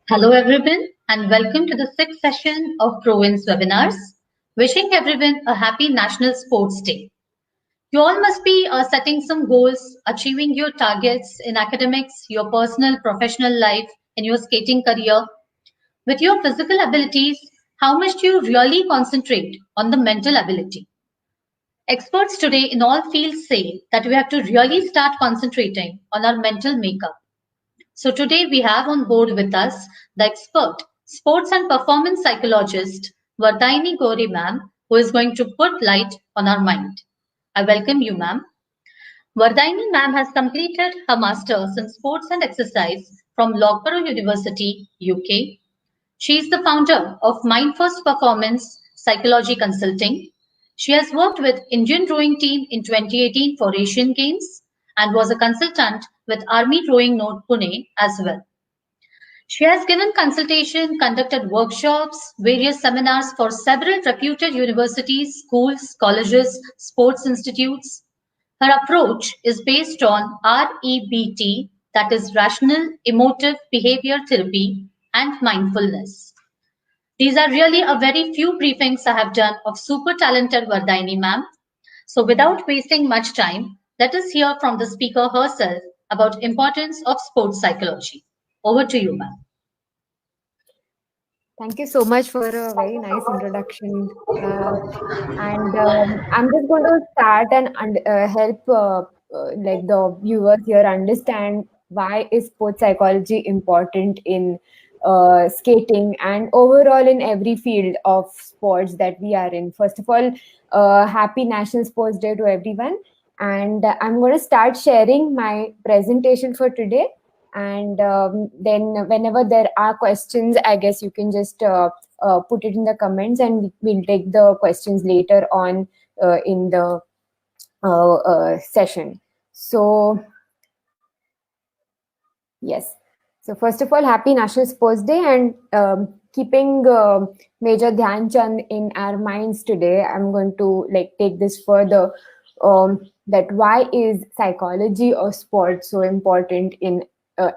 Hello, everyone, and welcome to the sixth session of Province webinars. Wishing everyone a happy National Sports Day. You all must be setting some goals, achieving your targets in academics, your personal, professional life, in your skating career. With your physical abilities, how much do you really concentrate on the mental ability? Experts today in all fields say that we have to really start concentrating on our mental makeup. So today we have on board with us the expert sports and performance psychologist Vardhini Gori ma'am, who is going to put light on our mind. I welcome you, ma'am. Vardhini ma'am has completed her master's in sports and exercise from Loughborough University, UK. She is the founder of Mind First Performance Psychology Consulting. She has worked with Indian rowing team in 2018 for Asian Games and was a consultant with Army Rowing Note Pune as well. She has given consultation, conducted workshops, various seminars for several reputed universities, schools, colleges, sports institutes. Her approach is based on REBT, that is Rational Emotive Behavior Therapy, and mindfulness. These are really a very few briefings I have done of super talented Vardhini ma'am. So without wasting much time, let us hear from the speaker herself about importance of sports psychology. Over to you, ma'am. Thank you so much for a very nice introduction. And I'm just going to start and help like the viewers here understand why is sports psychology important in skating and overall in every field of sports that we are in. First of all, happy National Sports Day to everyone. And I'm going to start sharing my presentation for today, and then whenever there are questions, I guess you can just put it in the comments, and we'll take the questions later on in the session. So yes, so first of all, happy National Sports Day, and keeping Major Dhyan Chand in our minds today, I'm going to like take this further, that why is psychology of sport so important in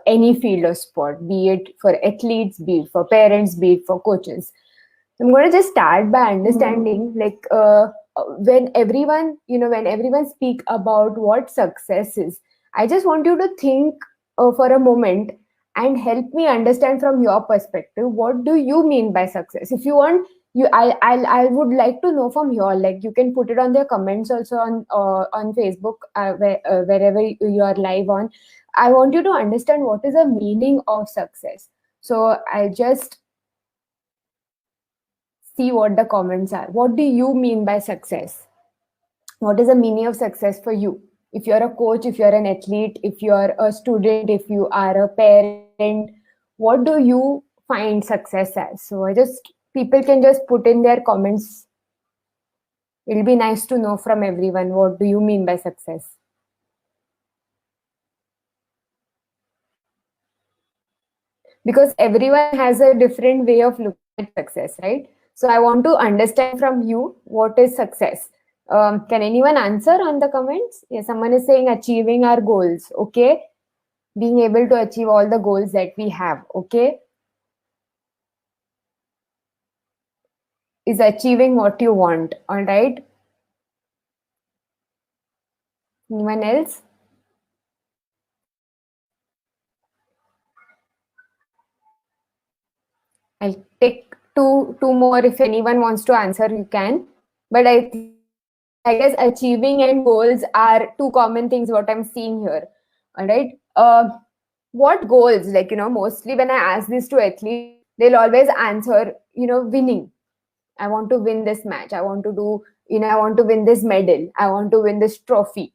any field of sport, be it for athletes, be it for parents, be it for coaches. I'm going to just start by understanding, like, when everyone, when everyone speak about what success is, I just want you to think for a moment and help me understand from your perspective, what do you mean by success? If you want, I would like to know from your, like, you can put it on the comments also on Facebook, wherever you are live on. I want you to understand what is the meaning of success. So I'll just see what the comments are. What do you mean by success? What is the meaning of success for you? If you're a coach, if you're an athlete, if you're a student, if you are a parent, what do you find success as? So people can just put in their comments. It'll be nice to know from everyone, what do you mean by success? Because everyone has a different way of looking at success, right? So I want to understand from you, what is success? Can anyone answer on the comments? Yes, someone is saying achieving our goals. Okay, being able to achieve all the goals that we have. Okay, is achieving what you want. All right. Anyone else? I'll take two more. If anyone wants to answer, you can. But I guess achieving and goals are two common things what I'm seeing here. All right. What goals? Like, mostly when I ask this to athletes, they'll always answer, winning. I want to win this match. I want to do, I want to win this medal. I want to win this trophy.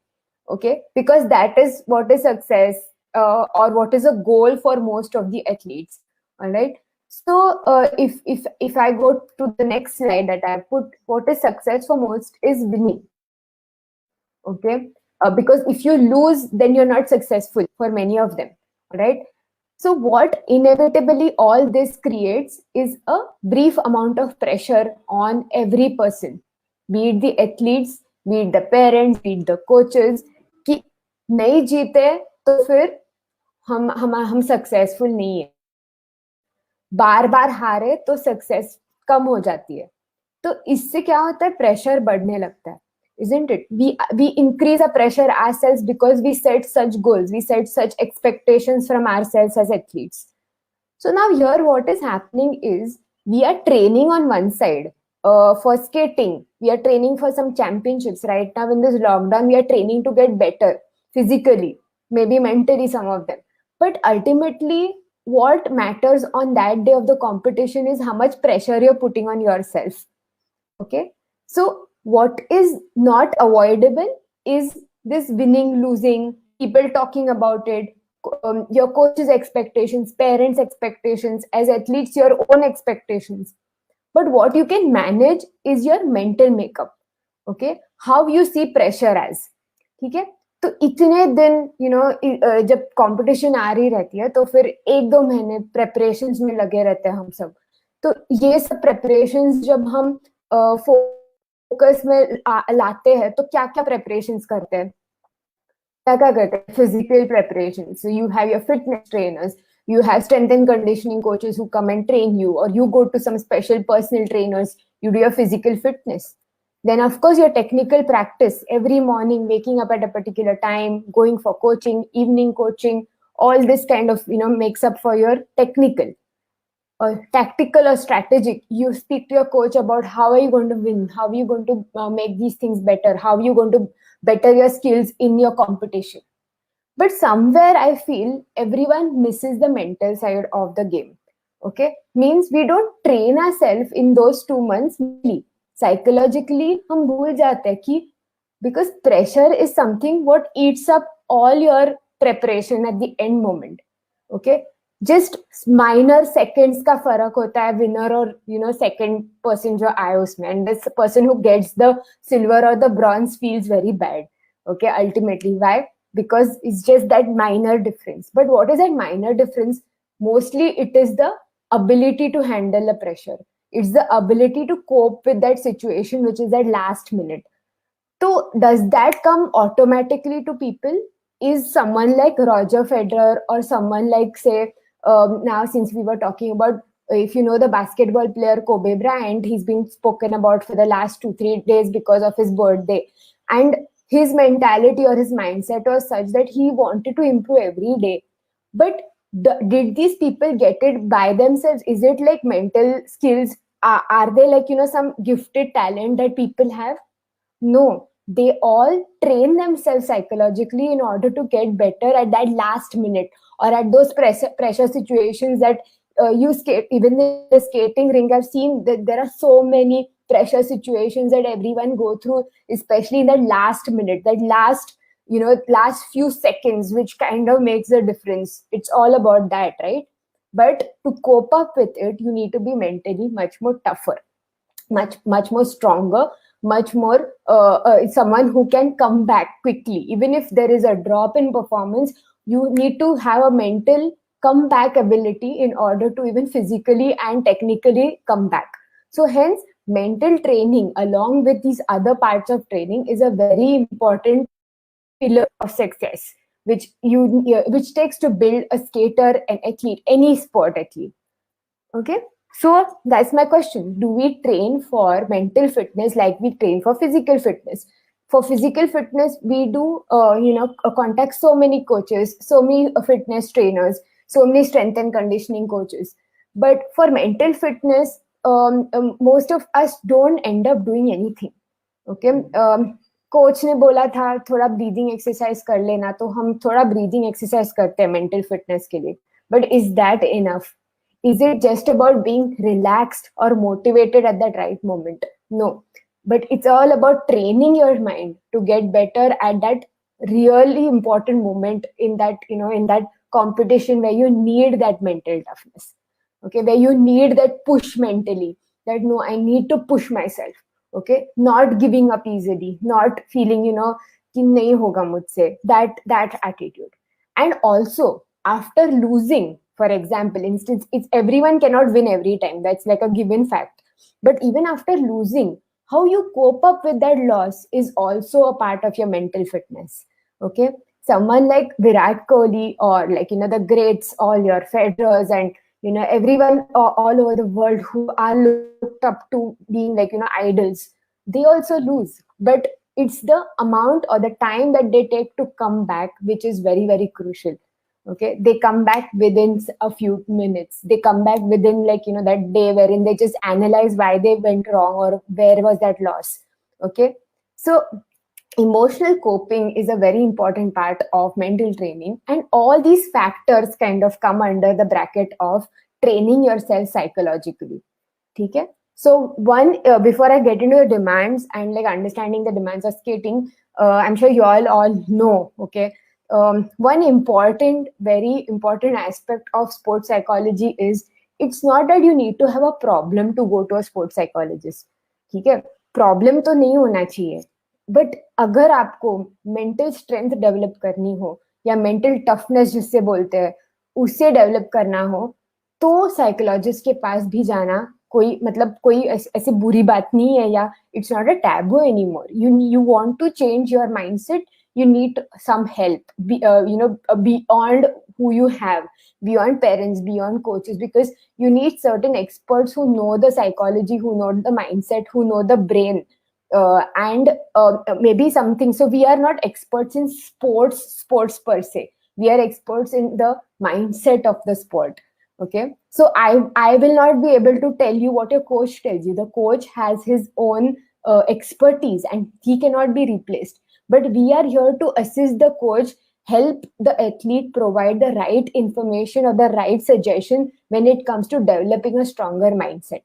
Okay. Because that is what is success, or what is a goal for most of the athletes. All right. So if I go to the next slide that I put, what is success for most is winning. Okay, because if you lose, then you're not successful for many of them. Right. So what inevitably all this creates is a brief amount of pressure on every person, be it the athletes, be it the parents, be it the coaches, कि नहीं जीते तो फिर हम successful नहीं है. बार बार हारे तो सक्सेस कम हो जाती है. तो इससे क्या होता है, प्रेशर बढ़ने लगता है, isn't it? We increase our pressure ourselves because we set such goals, we set such expectations from ourselves as athletes. So now here what is happening is we are training on one side for skating. We are training for some championships right now in this lockdown. We are training to get better physically, maybe mentally, some of them. But ultimately, what matters on that day of the competition is how much pressure you're putting on yourself. Okay. So what is not avoidable is this winning, losing, people talking about it, your coach's expectations, parents' expectations, as athletes, your own expectations. But what you can manage is your mental makeup. Okay, how you see pressure as. ठीक है, तो इतने दिन जब competition आ रही रहती है तो फिर 1-2 महीने प्रेपरेशंस में लगे रहते हैं हम सब. तो ये सब प्रेपरेशंस जब हम फोकस में लाते हैं तो क्या क्या प्रेपरेशंस करते हैं, क्या क्या करते हैं. Physical preparation, so you have your fitness trainers, you have strength and conditioning coaches who come and train you, or you go to some special personal trainers, you do your physical fitness. Then of course your technical practice, every morning waking up at a particular time, going for coaching, evening coaching, all this kind of makes up for your technical. Or tactical or strategic, you speak to your coach about how are you going to win, how are you going to make these things better, how are you going to better your skills in your competition. But somewhere I feel everyone misses the mental side of the game. Okay, means we don't train ourselves in those 2 months. Psychologically हम भूल जाते हैं कि because pressure is something what eats up all your preparation at the end moment. Okay, just minor seconds का फर्क होता है winner और second person जो आए उसमें, and this person who gets the silver or the bronze feels very bad. Okay, ultimately why? Because it's just that minor difference. But what is that minor difference? Mostly it is the ability to handle the pressure. It's the ability to cope with that situation, which is that last minute. So does that come automatically to people? Is someone like Roger Federer or someone like, say, now since we were talking about, if you know the basketball player Kobe Bryant, he's been spoken about for the last 2-3 days because of his birthday. And his mentality or his mindset was such that he wanted to improve every day. But did these people get it by themselves? Is it like mental skills? Are they like, some gifted talent that people have? No, they all train themselves psychologically in order to get better at that last minute or at those pressure situations that you skate. Even in the skating ring, I've seen that there are so many pressure situations that everyone go through, especially in that last minute, that last few seconds, which kind of makes a difference. It's all about that, right? But to cope up with it, you need to be mentally much more tougher, much more stronger, much more someone who can come back quickly. Even if there is a drop in performance, you need to have a mental comeback ability in order to even physically and technically come back. So hence mental training along with these other parts of training is a very important pillar of success, which takes to build a skater, an athlete, any sport athlete. Okay, so that's my question. Do we train for mental fitness like we train for physical fitness? For physical fitness, we do contact so many coaches, so many fitness trainers, so many strength and conditioning coaches. But for mental fitness, most of us don't end up doing anything. Okay, coach ने बोला था थोड़ा breathing exercise कर लेना, तो हम थोड़ा breathing exercise करते हैं मेंटल फिटनेस के लिए. But is that enough? Is it just about being relaxed or motivated at that right moment? No, but it's all about training your mind to get better at that really important moment in that in that competition where you need that mental toughness. Okay, where you need that push mentally, that no, I need to push myself. Okay, not giving up easily, not feeling कि नहीं होगा मुझसे, that attitude. And also after losing, for example, instance, it's everyone cannot win every time, that's like a given fact. But even after losing, how you cope up with that loss is also a part of your mental fitness. Okay, someone like Virat Kohli or like the greats, all your Federers and everyone all over the world who are looked up to being like, idols, they also lose. But it's the amount or the time that they take to come back which is very, very crucial. Okay, they come back within a few minutes, they come back within like, that day wherein they just analyze why they went wrong or where was that loss. Okay, so emotional coping is a very important part of mental training, and all these factors kind of come under the bracket of training yourself psychologically. Okay, so one before I get into the demands and like understanding the demands of skating, I'm sure you all know. Okay, one important, very important aspect of sports psychology is it's not that you need to have a problem to go to a sports psychologist. ठीक है, problem तो नहीं होना चाहिए, but अगर आपको mental strength develop करनी हो या मेंटल टफनेस जिससे बोलते हैं उसे डेवलप करना हो, तो साइकोलॉजिस्ट के पास भी जाना कोई मतलब कोई ऐसी बुरी बात नहीं है, या it's not a taboo anymore. You want to change your mindset, you need some help, beyond who you have, beyond parents, beyond coaches, because you need certain experts who know the psychology, who know the mindset, who know the brain, and maybe something. So we are not experts in sports per se, we are experts in the mindset of the sport. Okay, so I will not be able to tell you what your coach tells you. The coach has his own expertise and he cannot be replaced, but we are here to assist the coach, help the athlete, provide the right information or the right suggestion when it comes to developing a stronger mindset.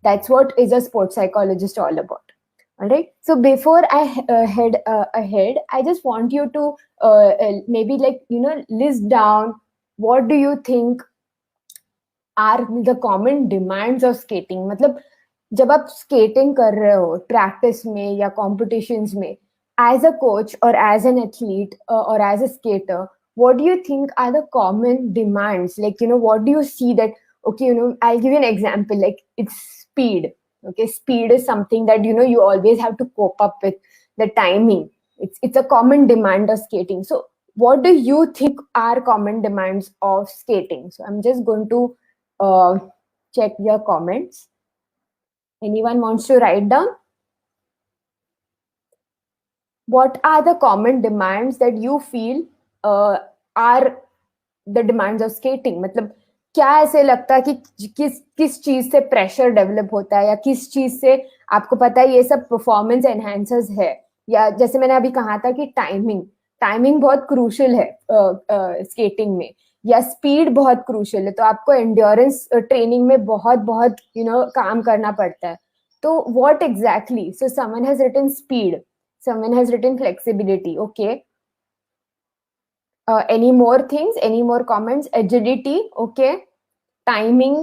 That's what is a sports psychologist all about. All right, so before I head ahead, I just want you to maybe like list down what do you think are the common demands of skating. मतलब जब आप skating कर रहे हो practice में या competitions में, as a coach or as an athlete or as a skater, what do you think are the common demands? Like, what do you see that, okay, I'll give you an example, like it's speed. Okay, speed is something that, you always have to cope up with the timing. It's a common demand of skating. So what do you think are common demands of skating? So I'm just going to check your comments. Anyone wants to write down? What are the common demands that you feel are the demands of skating? मतलब क्या ऐसे लगता है कि किस चीज से pressure develop होता है, या किस चीज से आपको पता है ये सब परफॉर्मेंस एनहांसर्स है, या जैसे मैंने अभी कहा था कि टाइमिंग बहुत क्रूशियल है स्केटिंग में, या स्पीड बहुत क्रूशियल है, तो आपको एंड्योरेंस ट्रेनिंग में बहुत बहुत काम करना पड़ता है. तो what exactly? So someone has written speed, someone has written flexibility. Okay, any more things, any more comments? Agility. Okay, timing,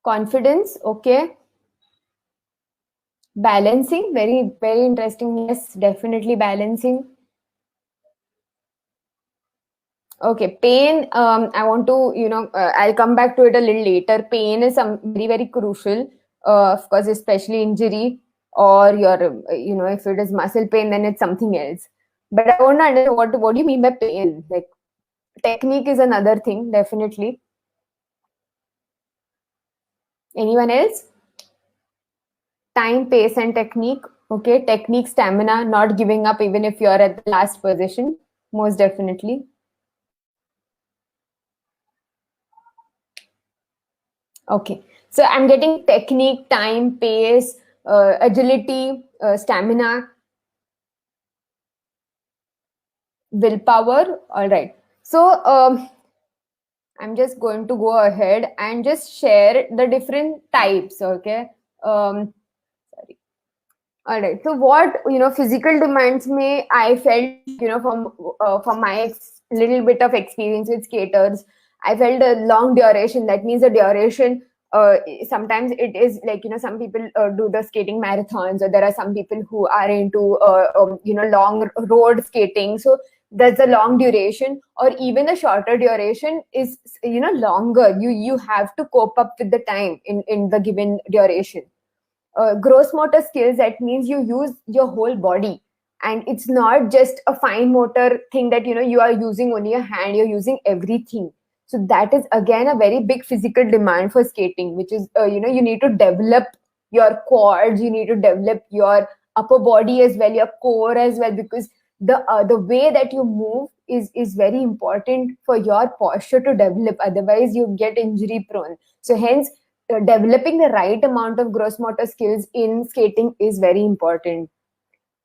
confidence. Okay, balancing, very very interesting. Yes, definitely balancing. Okay, pain. I want to I'll come back to it a little later. Pain is very very crucial. Of course, especially injury, or your if it is muscle pain, then it's something else. But I want to understand what do you mean by pain? Like, technique is another thing, definitely. Anyone else? Time, pace, and technique. Okay, technique, stamina, not giving up even if you're at the last position, most definitely. Okay, so I'm getting technique, time, pace, agility, stamina, willpower. All right, so I'm just going to go ahead and just share the different types. Okay, sorry. All right, so what physical demands may I felt from my little bit of experience with skaters, I felt a long duration. That means the duration, sometimes it is like, some people do the skating marathons, or there are some people who are into, long road skating. So there's a long duration, or even a shorter duration is, longer. You have to cope up with the time in the given duration. Gross motor skills, that means you use your whole body. and it's not just a fine motor thing that you are using only your hand, you're using everything. So that is again a very big physical demand for skating, which is you need to develop your quads, you need to develop your upper body as well, your core as well, because the way that you move is very important for your posture to develop, otherwise you get injury prone. So hence developing the right amount of gross motor skills in skating is very important.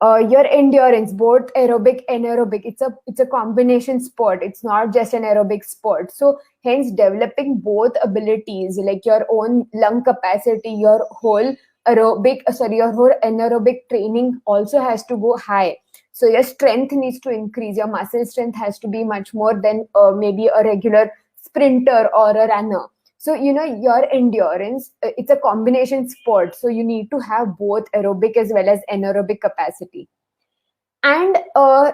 Your endurance, both aerobic and anaerobic, it's a combination sport, it's not just an aerobic sport. So hence developing both abilities, like your own lung capacity, your whole your whole anaerobic training also has to go high. So your strength needs to increase, your muscle strength has to be much more than maybe a regular sprinter or a runner. So your endurance, it's a combination sport, so you need to have both aerobic as well as anaerobic capacity. And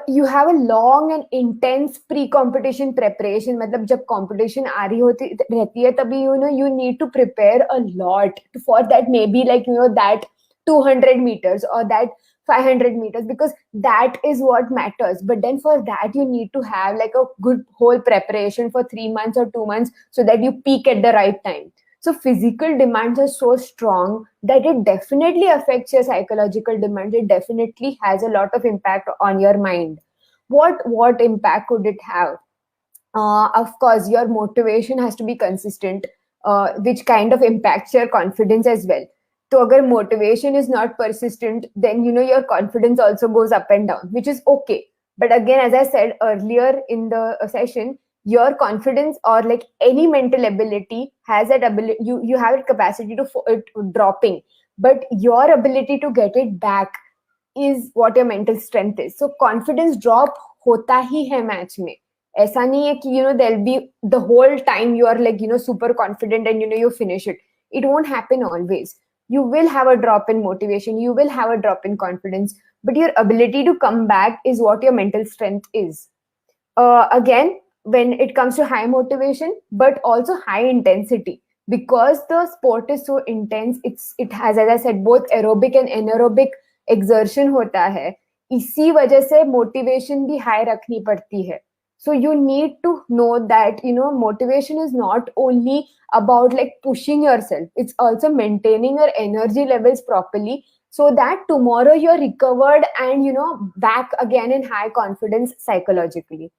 you have a long and intense pre-competition preparation. मतलब जब competition आ रही होती रहती है तभी you need to prepare a lot for that, maybe like that 200 meters or that 500 meters, because that is what matters. But then for that you need to have like a good whole preparation for 3 months or 2 months so that you peak at the right time. So physical demands are so strong that it definitely affects your psychological demands. It definitely has a lot of impact on your mind. What impact could it have? Of course, your motivation has to be consistent, which kind of impacts your confidence as well. So agar motivation is not persistent, then your confidence also goes up and down, which is okay. But again, as I said earlier in the session, your confidence or like any mental ability has that ability, you have a capacity to it dropping, but your ability to get it back is what your mental strength is. So confidence drop होता ही है match में. ऐसा नहीं है कि there'll be the whole time you are like super confident and you finish it. It won't happen always. You will have a drop in motivation, you will have a drop in confidence, but your ability to come back is what your mental strength is. Again, when it comes to high motivation but also high intensity, because the sport is so intense, it has, as I said, both aerobic and anaerobic exertion होता है, इसी वजह से motivation भी high रखनी पड़ती है. So you need to know that motivation is not only about like pushing yourself, it's also maintaining your energy levels properly so that tomorrow you're recovered and back again in high confidence psychologically.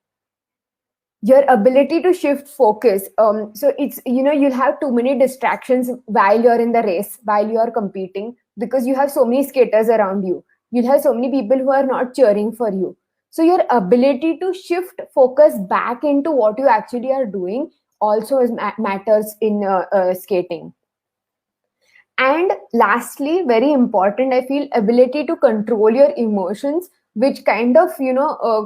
Your ability to shift focus, so it's you'll have too many distractions while you're in the race, while you're competing, because you have so many skaters around you, you'll have so many people who are not cheering for you. So your ability to shift focus back into what you actually are doing also matters in skating. And lastly, very important, I feel, ability to control your emotions, which kind of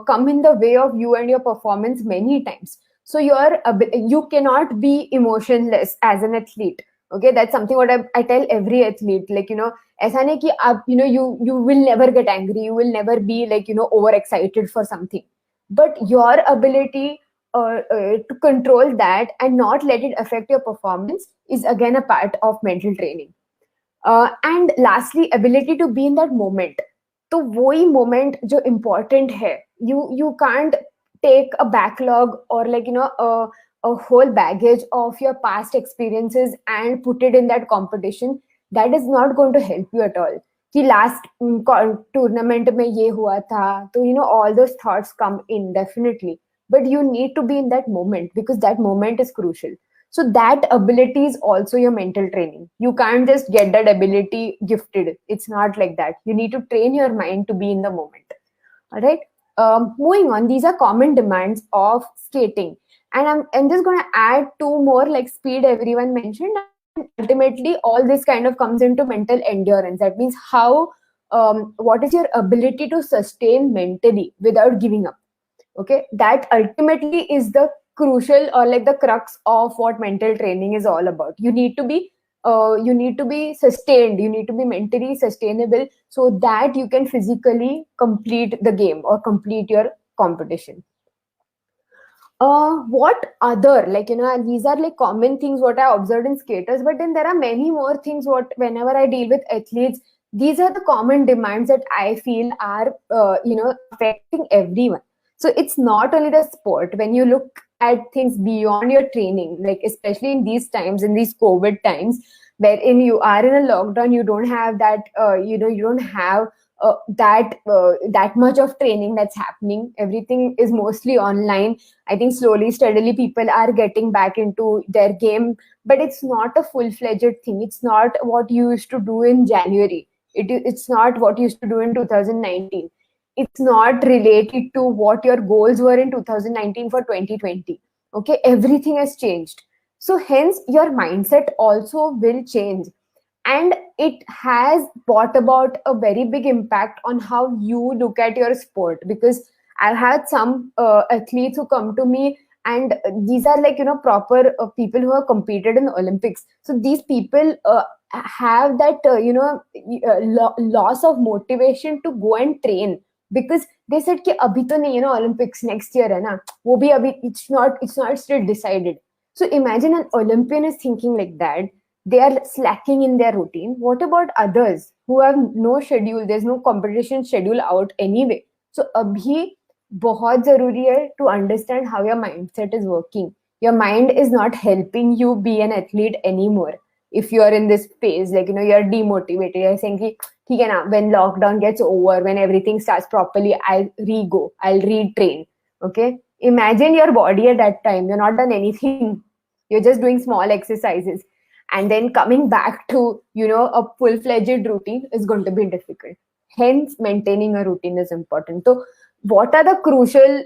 come in the way of you and your performance many times. So you cannot be emotionless as an athlete. Okay, that's something what I tell every athlete. Like ऐसा नहीं कि आप you will never get angry, you will never be like overexcited for something, but your ability to control that and not let it affect your performance is again a part of mental training. And lastly, ability to be in that moment. तो वही moment जो important है. You can't take a backlog or like a whole baggage of your past experiences and put it in that competition. That is not going to help you at all. कि last tournament में ये हुआ था, तो all those thoughts come in definitely. But you need to be in that moment because that moment is crucial. So that ability is also your mental training. You can't just get that ability gifted. It's not like that. You need to train your mind to be in the moment. All right. Moving on, these are common demands of skating. And I'm just going to add two more, like speed everyone mentioned. And ultimately, all this kind of comes into mental endurance. That means what is your ability to sustain mentally without giving up? Okay, that ultimately is the crucial or like the crux of what mental training is all about. You need to be sustained, you need to be mentally sustainable so that you can physically complete the game or complete your competition. What other, like these are like common things what I observed in skaters, but then there are many more things what whenever I deal with athletes, These are the common demands that I feel are affecting everyone. So it's not only the sport. When you look at things beyond your training, like especially in these times, in these COVID times, wherein you are in a lockdown, you don't have that you don't have that much of training that's happening. Everything is mostly online. I think slowly steadily people are getting back into their game, but it's not a full-fledged thing. It's not what you used to do in January. It's not what you used to do in 2019. It's not related to what your goals were in 2019 for 2020. Okay, everything has changed. So hence your mindset also will change, and it has brought about a very big impact on how you look at your sport. Because I've had some athletes who come to me, and these are like proper people who have competed in the Olympics. So these people have that loss of motivation to go and train, because they said कि अभी तो नहीं है ना Olympics, next year है ना, वो भी अभी it's not still decided. So imagine an Olympian is thinking like that. They are slacking in their routine. What about others who have no schedule? There's no competition schedule out anyway. So abhi बहुत जरूरी है to understand how your mindset is working. Your mind is not helping you be an athlete anymore. If you are in this phase, like you're demotivated, you're saying कि ठीक है ना, when lockdown gets over, when everything starts properly, I'll retrain. Okay, imagine your body at that time. You're not done anything. You're just doing small exercises, and then coming back to a full-fledged routine is going to be difficult. Hence maintaining a routine is important. So what are the crucial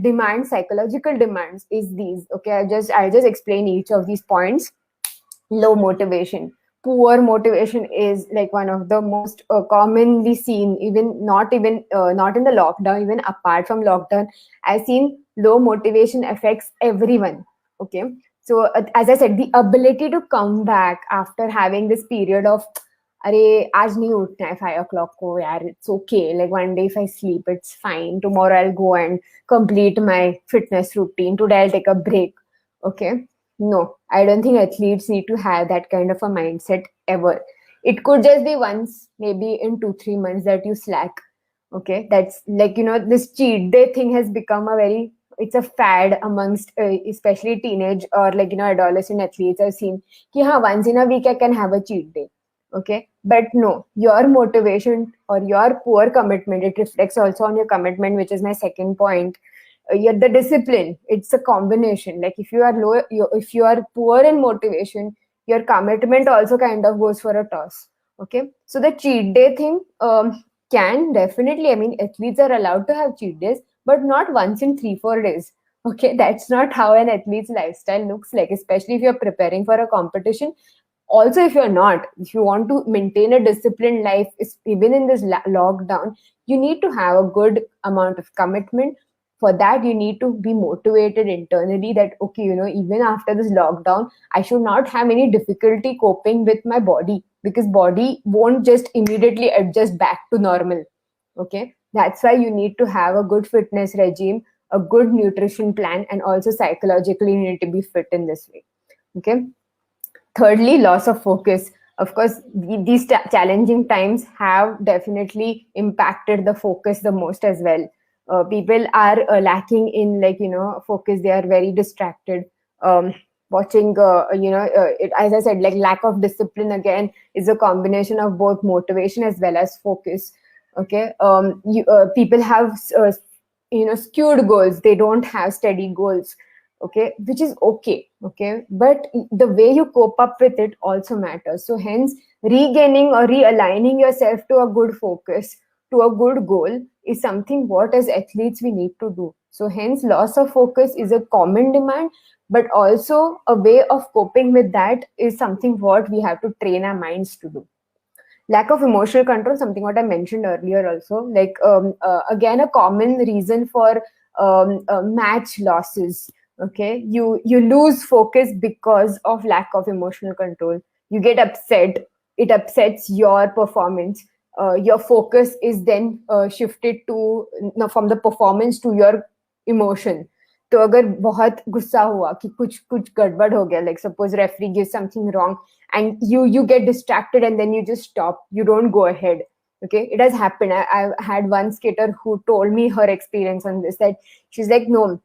demands, psychological demands, is these. Okay, I'll just explain each of these points. Low motivation, poor motivation is like one of the most commonly seen, not in the lockdown, even apart from lockdown. I've seen low motivation affects everyone. Okay, so as I said, the ability to come back after having this period of अरे आज नहीं उठना है 5 o'clock को यार, it's okay, like one day if I sleep it's fine, tomorrow I'll go and complete my fitness routine, today I'll take a break. Okay, no, I don't think athletes need to have that kind of a mindset ever. It could just be once, maybe in 2-3 months, that you slack. Okay, that's like this cheat day thing has become it's a fad amongst especially teenage or like adolescent athletes. I've seen ki ha, once in a week I can have a cheat day. Okay, but no, your motivation or your poor commitment, it reflects also on your commitment, which is my second point. The discipline, it's a combination. Like if you are low, if you are poor in motivation, your commitment also kind of goes for a toss. Okay, so the cheat day thing can definitely, I mean, athletes are allowed to have cheat days, but not once in 3-4 days. Okay, that's not how an athlete's lifestyle looks like, especially if you're preparing for a competition. Also, if you want to maintain a disciplined life, even in this lockdown, you need to have a good amount of commitment. For that, you need to be motivated internally that, okay, even after this lockdown, I should not have any difficulty coping with my body, because body won't just immediately adjust back to normal. Okay, that's why you need to have a good fitness regime, a good nutrition plan, and also psychologically you need to be fit in this way. Okay. Thirdly, loss of focus. Of course, these challenging times have definitely impacted the focus the most as well. People are lacking in focus. They are very distracted. Watching, as I said, like lack of discipline again is a combination of both motivation as well as focus. Okay, people have skewed goals. They don't have steady goals. Okay, which is okay. Okay, but the way you cope up with it also matters. So hence, regaining or realigning yourself to a good focus, to a good goal, is something what as athletes we need to do. So hence, loss of focus is a common demand, but also a way of coping with that is something what we have to train our minds to do. Lack of emotional control, something what I mentioned earlier also, like again, a common reason for match losses. Okay, you lose focus because of lack of emotional control. You get upset, it upsets your performance. Your focus is then shifted to from the performance to your emotion. तो अगर बहुत गुस्सा हुआ कि कुछ गड़बड़ हो गया, like suppose referee gives something wrong and you get distracted and then you just stop, you don't go ahead. Okay, it has happened. I've had one skater who told me her experience on this, that she's like, no,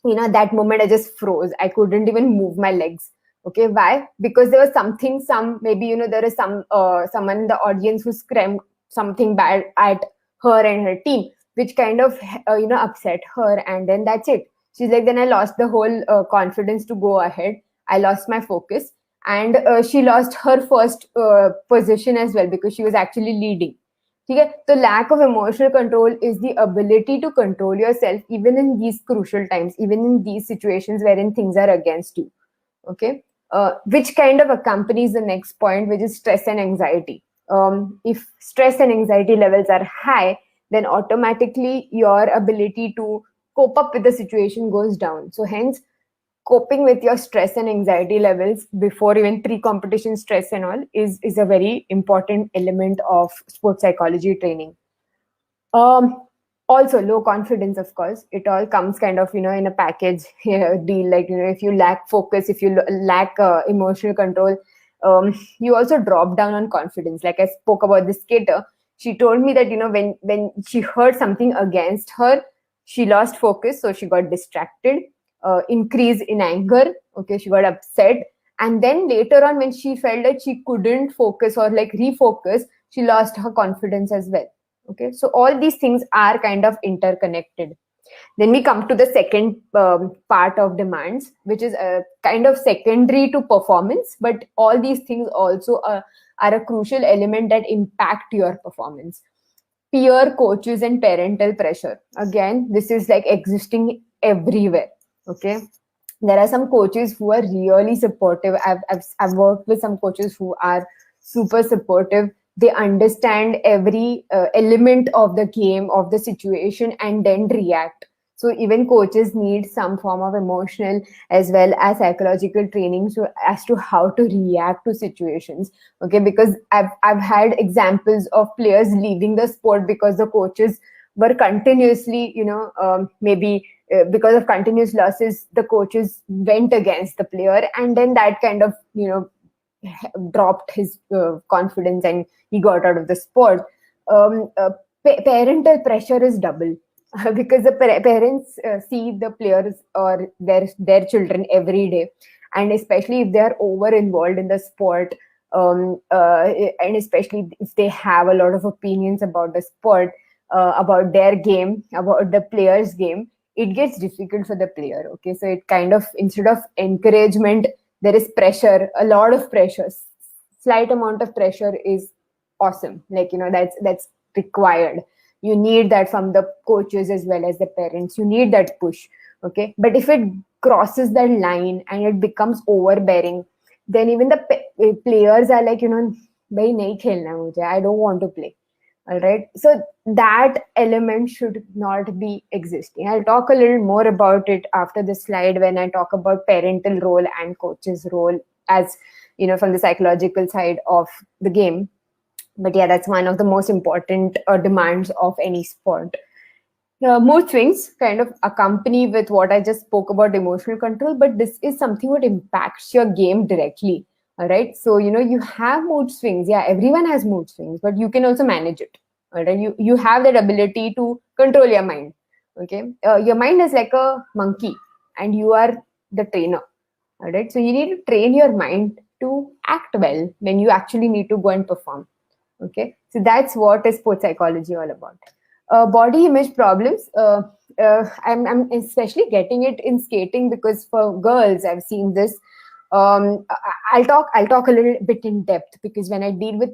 that moment I just froze. I couldn't even move my legs. Okay, why? Because there was maybe there is someone in the audience who screamed something bad at her and her team, which kind of upset her, and then that's it. She's like, then I lost the whole confidence to go ahead. I lost my focus, and she lost her first position as well because she was actually leading. Okay? The lack of emotional control is the ability to control yourself even in these crucial times, even in these situations wherein things are against you. Okay, which kind of accompanies the next point, which is stress and anxiety. If stress and anxiety levels are high, then automatically your ability to cope up with the situation goes down. So hence, coping with your stress and anxiety levels before even pre-competition stress and all is a very important element of sports psychology training. Also low confidence, of course, it all comes kind of in a package deal. Like if you lack focus, if you lack emotional control, you also drop down on confidence. Like I spoke about this skater, she told me that when she heard something against her, she lost focus, so she got distracted, increase in anger. Okay, she got upset, and then later on when she felt that she couldn't focus or like refocus, she lost her confidence as well. Okay, so all these things are kind of interconnected. Then we come to the second part of demands, which is kind of secondary to performance, but all these things also are a crucial element that impact your performance. Peer, coaches, and parental pressure. Again, this is like existing everywhere. Okay, there are some coaches who are really supportive. I've worked with some coaches who are super supportive. They understand every element of the game, of the situation, and then react. So even coaches need some form of emotional as well as psychological training as to how to react to situations. Okay, because I've had examples of players leaving the sport because the coaches were continuously, maybe because of continuous losses, the coaches went against the player, and then that kind of dropped his confidence and he got out of the sport. Parental pressure is double because the parents see the players or their children every day, and especially if they are over involved in the sport, and especially if they have a lot of opinions about the sport, about their game, about the player's game, it gets difficult for the player. Okay, so it kind of, instead of encouragement, there is pressure, a lot of pressure. Slight amount of pressure is awesome, like that's required. You need that from the coaches as well as the parents. You need that push. Okay, but if it crosses that line and it becomes overbearing, then even the players are like, bhai nahi khelna mujhe, I don't want to play. All right, so that element should not be existing. I'll talk a little more about it after this slide when I talk about parental role and coach's role, as from the psychological side of the game. But yeah, that's one of the most important demands of any sport. Mood swings kind of accompany with what I just spoke about, emotional control, but this is something that impacts your game directly. All right, so you have mood swings. Yeah, everyone has mood swings, but you can also manage it. All right, you have that ability to control your mind. Okay, your mind is like a monkey, and you are the trainer. All right, so you need to train your mind to act well when you actually need to go and perform. Okay, so that's what is sports psychology all about. Body image problems. I'm especially getting it in skating because for girls, I've seen this. I'll talk a little bit in depth because when I deal with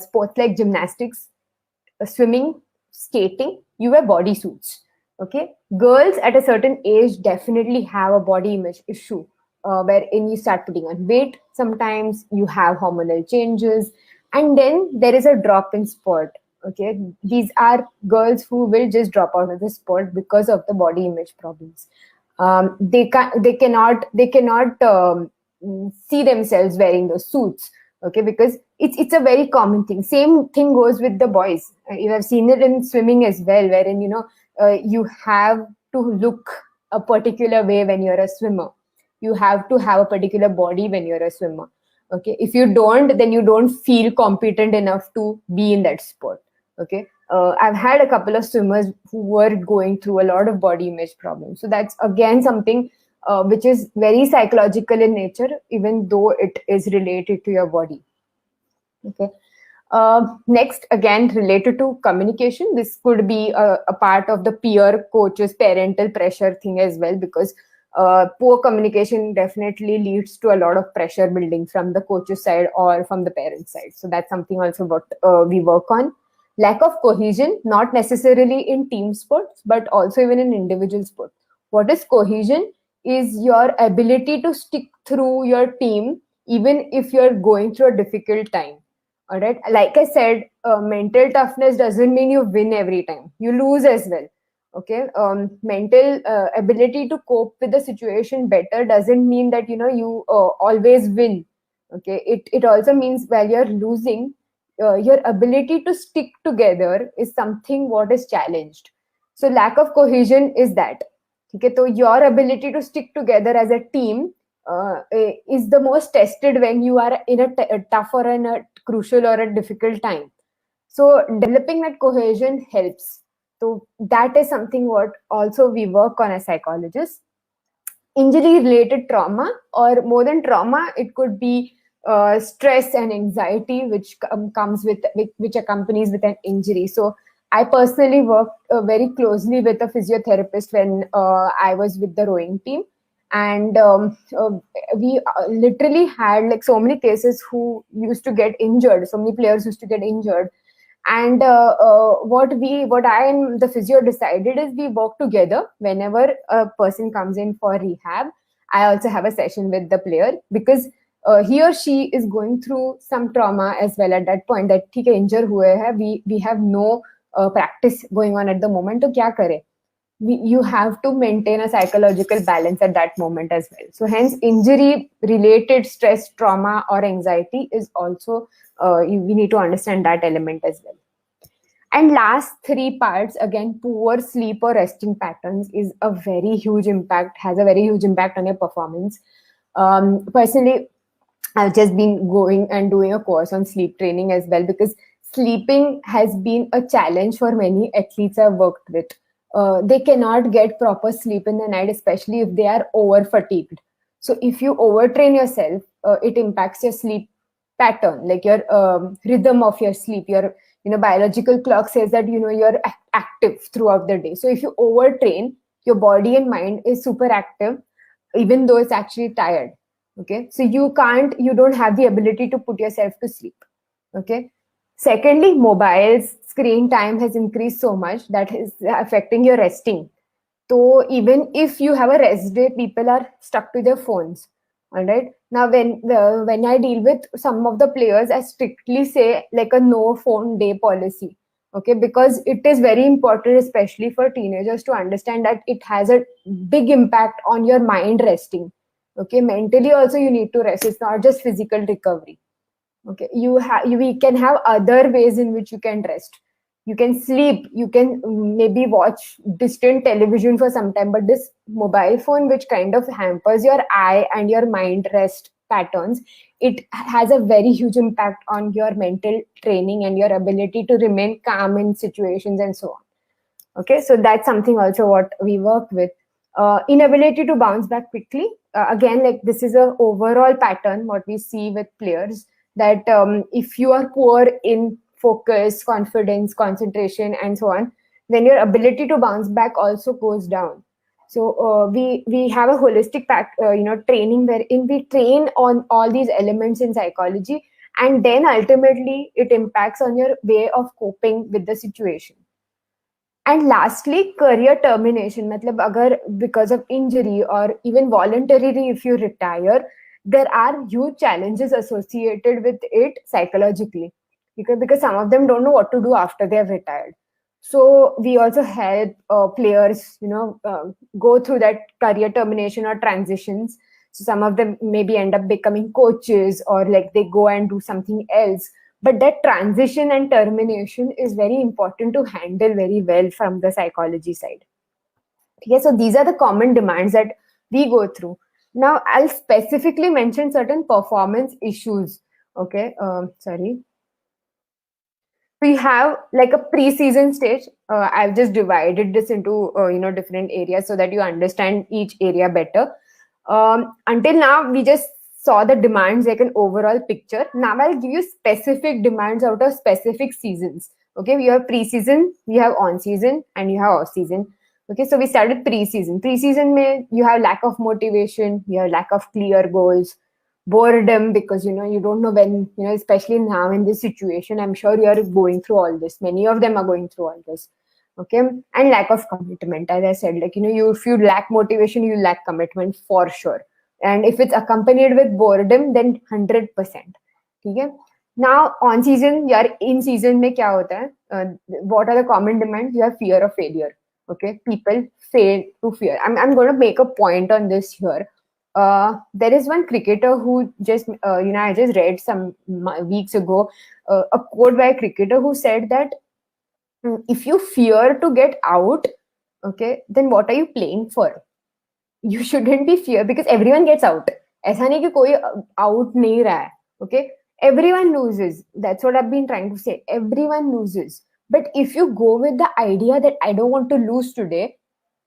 sports like gymnastics, swimming, skating, you wear bodysuits. Okay, girls at a certain age definitely have a body image issue wherein you start putting on weight. Sometimes you have hormonal changes, and then there is a drop in sport. Okay, these are girls who will just drop out of the sport because of the body image problems. They cannot see themselves wearing those suits. Okay, because it's a very common thing. Same thing goes with the boys. You have seen it in swimming as well, wherein you have to look a particular way when you're a swimmer. You have to have a particular body when you're a swimmer. Okay, if you don't, then you don't feel competent enough to be in that sport. Okay, I've had a couple of swimmers who were going through a lot of body image problems. So that's again something which is very psychological in nature, even though it is related to your body. Okay. Next, again, related to communication, this could be a part of the peer coaches, parental pressure thing as well, because poor communication definitely leads to a lot of pressure building from the coach's side or from the parent side. So that's something also what we work on. Lack of cohesion, not necessarily in team sports, but also even in individual sports. What is cohesion? Is your ability to stick through your team even if you're going through a difficult time. All right, like I said, mental toughness doesn't mean you win every time. You lose as well. Okay, mental ability to cope with the situation better doesn't mean that you always win. Okay, it also means while you're losing, your ability to stick together is something what is challenged. So lack of cohesion is that. Okay, so your ability to stick together as a team is the most tested when you are in a tough or in a crucial or a difficult time. So developing that cohesion helps. So that is something what also we work on as psychologists. Injury related trauma, or more than trauma, it could be stress and anxiety which comes with which accompanies with an injury. So I personally worked very closely with a physiotherapist when I was with the rowing team, and we literally had like so many cases who used to get injured. So many players used to get injured, and what I and the physio decided is we work together. Whenever a person comes in for rehab, I also have a session with the player, because he or she is going through some trauma as well at that point, that ठीक है injure हुए हैं, we have no practice going on at the moment, तो क्या करें? You have to maintain a psychological balance at that moment as well. So hence injury related stress, trauma or anxiety is also we need to understand that element as well. And last three parts, again, poor sleep or resting patterns is a very huge impact, has a very huge impact on your performance. Personally, I've just been going and doing a course on sleep training as well, because sleeping has been a challenge for many athletes I've worked with. They cannot get proper sleep in the night, especially if they are over fatigued. So if you overtrain yourself, it impacts your sleep pattern, like your rhythm of your sleep. Your biological clock says that you're active throughout the day. So if you overtrain, your body and mind is super active, even though it's actually tired. Okay, so you don't have the ability to put yourself to sleep. Okay. Secondly, mobiles screen time has increased so much that is affecting your resting. So even if you have a rest day, people are stuck to their phones. All right. Now, when I deal with some of the players, I strictly say like a no phone day policy. Okay, because it is very important, especially for teenagers, to understand that it has a big impact on your mind resting. Okay, mentally also you need to rest. It's not just physical recovery. Okay, we can have other ways in which you can rest. You can sleep, you can maybe watch distant television for some time, but this mobile phone, which kind of hampers your eye and your mind rest patterns, it has a very huge impact on your mental training and your ability to remain calm in situations and so on. Okay, so that's something also what we work with. Inability to bounce back quickly. Again, like this is a overall pattern what we see with players, that if you are poor in focus, confidence, concentration, and so on, then your ability to bounce back also goes down. So we have a holistic training wherein we train on all these elements in psychology, and then ultimately it impacts on your way of coping with the situation. And lastly, career termination. Matlab, agar because of injury or even voluntarily if you retire, there are huge challenges associated with it psychologically, because some of them don't know what to do after they have retired. So we also help players, go through that career termination or transitions. So some of them maybe end up becoming coaches, or like they go and do something else. But that transition and termination is very important to handle very well from the psychology side. Okay, so these are the common demands that we go through. Now I'll specifically mention certain performance issues. Okay, sorry. We have like a pre-season stage. I've just divided this into different areas so that you understand each area better. Until now, we just saw the demands like an overall picture. Now I'll give you specific demands out of specific seasons. Okay, we have pre-season, we have on-season, and you have off-season. Okay, so we started pre-season. Pre-season may you have lack of motivation, you have lack of clear goals, boredom because you don't know when, especially now in this situation. I'm sure you're going through all this. Many of them are going through all this. Okay, and lack of commitment. As I said, like if you lack motivation, you lack commitment for sure. And if it's accompanied with boredom, then 100%. Okay. Now on season, you're in season mein kya hota hai? What are the common demands? You have fear of failure. Okay, people fail to fear. I'm going to make a point on this here. There is one cricketer who just I just read some weeks ago a quote by a cricketer who said that if you fear to get out, okay, then what are you playing for? You shouldn't be fear because everyone gets out. ऐसा नहीं कि कोई out नहीं रहा है. Okay, everyone loses. That's what I've been trying to say. Everyone loses. But if you go with the idea that I don't want to lose today,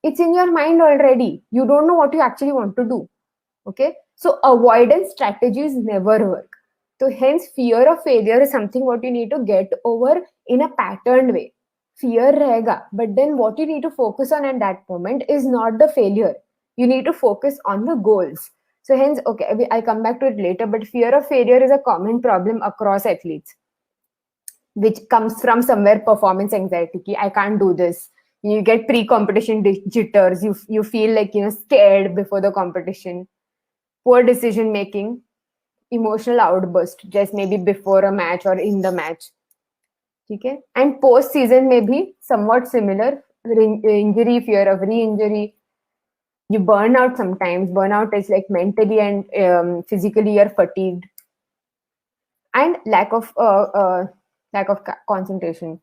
it's in your mind already. You don't know what you actually want to do. Okay, so avoidance strategies never work. So hence fear of failure is something what you need to get over in a patterned way. Fear rahega, but then what you need to focus on at that moment is not the failure. You need to focus on the goals. So hence, okay, I'll come back to it later, but fear of failure is a common problem across athletes, which comes from somewhere performance anxiety. Ki, I can't do this. You get pre-competition jitters. You feel like scared before the competition. Poor decision making, emotional outburst, just maybe before a match or in the match. Okay, and post season may be somewhat similar. Injury, fear of re-injury. You burn out sometimes. Burnout is like mentally and physically you're fatigued, and lack of concentration,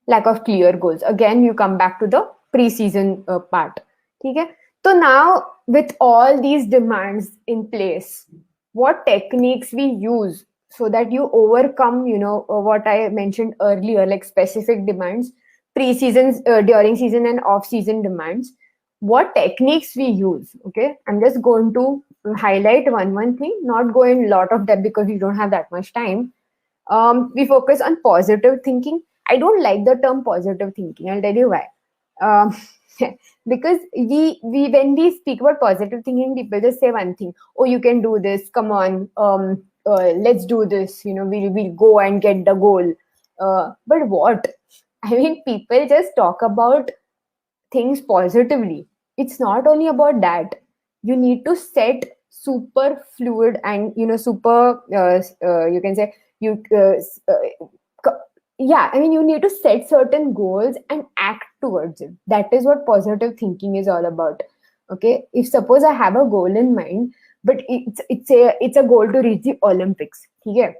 lack of clear goals. Again, you come back to the pre-season part. Okay, so now with all these demands in place, what techniques we use so that you overcome what I mentioned earlier, like specific demands, pre-seasons, during season and off-season demands. What techniques we use? Okay, I'm just going to highlight one thing, not go in a lot of depth because we don't have that much time. We focus on positive thinking. I don't like the term positive thinking. I'll tell you why. Because we when we speak about positive thinking, people just say one thing: oh, you can do this, come on, let's do this, we'll go and get the goal. But what? I mean, people just talk about things positively. It's not only about that. You need to set super fluid and super you can say yeah, I mean, you need to set certain goals and act towards it. That is what positive thinking is all about. Okay, if suppose I have a goal in mind, but it's a goal to reach the Olympics. Okay,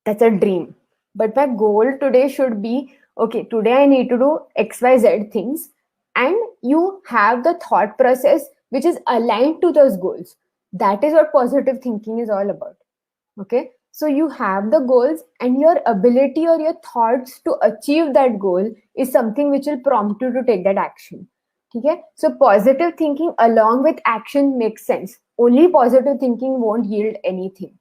that's a dream. But my goal today should be, okay, today I need to do XYZ things, and you have the thought process which is aligned to those goals. That is what positive thinking is all about. Okay, so you have the goals, and your ability or your thoughts to achieve that goal is something which will prompt you to take that action. Okay, so positive thinking along with action makes sense. Only positive thinking won't yield anything.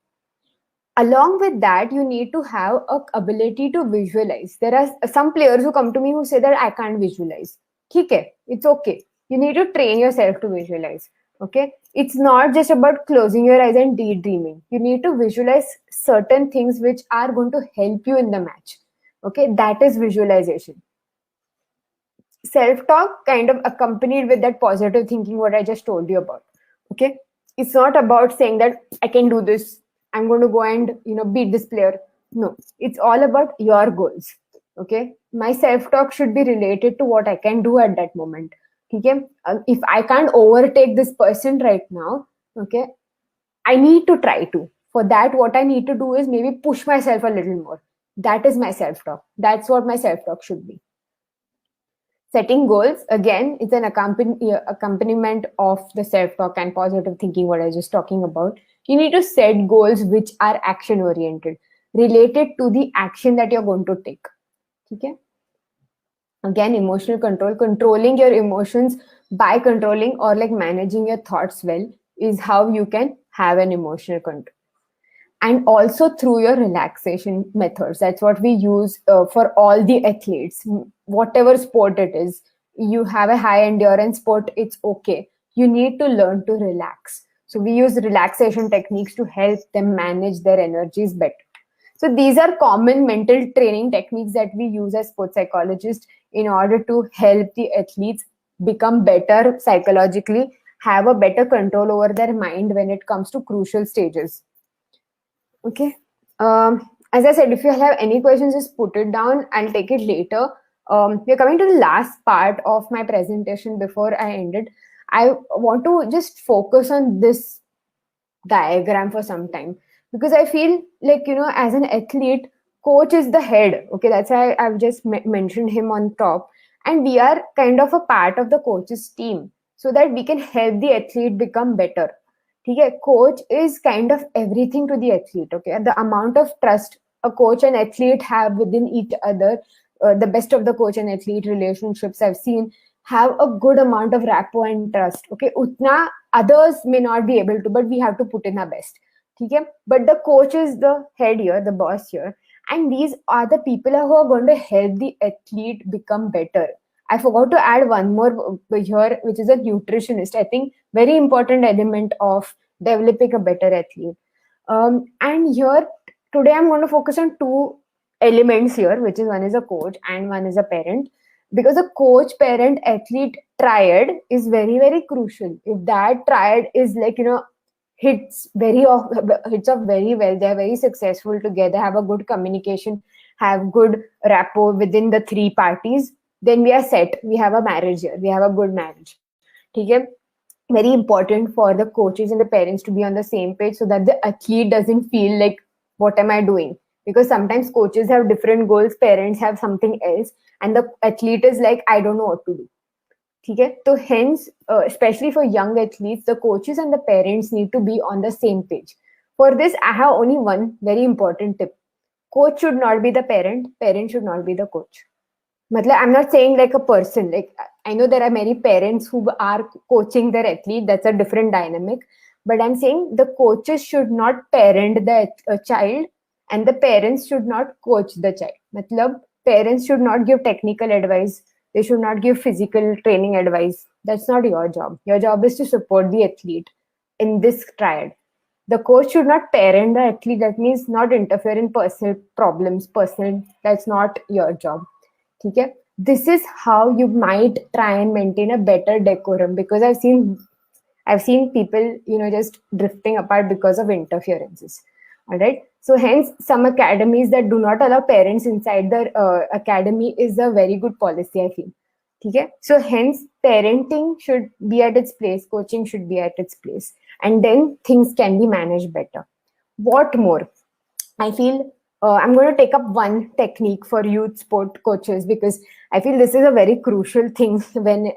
Along with that, you need to have a ability to visualize. There are some players who come to me who say that I can't visualize. Okay, it's okay. You need to train yourself to visualize. Okay, it's not just about closing your eyes and daydreaming. You need to visualize certain things which are going to help you in the match. Okay, that is visualization. Self-talk kind of accompanied with that positive thinking, what I just told you about. Okay, it's not about saying that I can do this, I'm going to go and beat this player. No, it's all about your goals. Okay, my self-talk should be related to what I can do at that moment. Okay, if I can't overtake this person right now, okay, I need to try to. For that, what I need to do is maybe push myself a little more. That is my self-talk. That's what my self-talk should be. Setting goals, again, it's an accompaniment of the self-talk and positive thinking, what I was just talking about. You need to set goals which are action-oriented, related to the action that you're going to take. Okay? Again, emotional control, controlling your emotions by controlling or like managing your thoughts well is how you can have an emotional control. And also through your relaxation methods. That's what we use for all the athletes, whatever sport it is. You have a high endurance sport, it's okay. You need to learn to relax. So we use relaxation techniques to help them manage their energies better. So these are common mental training techniques that we use as sports psychologists in order to help the athletes become better psychologically, have a better control over their mind when it comes to crucial stages. Okay. As I said, if you have any questions, just put it down. I'll take it later. We're coming to the last part of my presentation before I end it. I want to just focus on this diagram for some time because I feel like, as an athlete, coach is the head. Okay. That's why I've just mentioned him on top. And we are kind of a part of the coach's team so that we can help the athlete become better. Okay, coach is kind of everything to the athlete. Okay, the amount of trust a coach and athlete have within each other, the best of the coach and athlete relationships I've seen have a good amount of rapport and trust. Okay, utna others may not be able to, but we have to put in our best. Okay, but the coach is the head here, the boss here, and these are the people who are going to help the athlete become better. I forgot to add one more here, which is a nutritionist. I think very important element of developing a better athlete. And here today I'm going to focus on two elements here, which is one is a coach and one is a parent, because a coach parent athlete triad is very, very crucial. If that triad is like, hits off very well, they're very successful together, have a good communication, have good rapport within the three parties, then we are set. We have a marriage here. We have a good marriage. Okay? Very important for the coaches and the parents to be on the same page so that the athlete doesn't feel like, what am I doing? Because sometimes coaches have different goals, parents have something else, and the athlete is like, I don't know what to do. Okay? So hence, especially for young athletes, the coaches and the parents need to be on the same page. For this, I have only one very important tip. Coach should not be the parent should not be the coach. I'm not saying like a person. Like, I know there are many parents who are coaching their athlete. That's a different dynamic. But I'm saying the coaches should not parent the child, and the parents should not coach the child. Parents should not give technical advice. They should not give physical training advice. That's not your job. Your job is to support the athlete in this triad. The coach should not parent the athlete. That means not interfere in personal problems. That's not your job. Okay? This is how you might try and maintain a better decorum, because I've seen people, just drifting apart because of interferences. All right. So hence, some academies that do not allow parents inside their academy is a very good policy, I feel. Okay? So hence, parenting should be at its place, coaching should be at its place, and then things can be managed better. What more? I feel I'm going to take up one technique for youth sport coaches, because I feel this is a very crucial thing when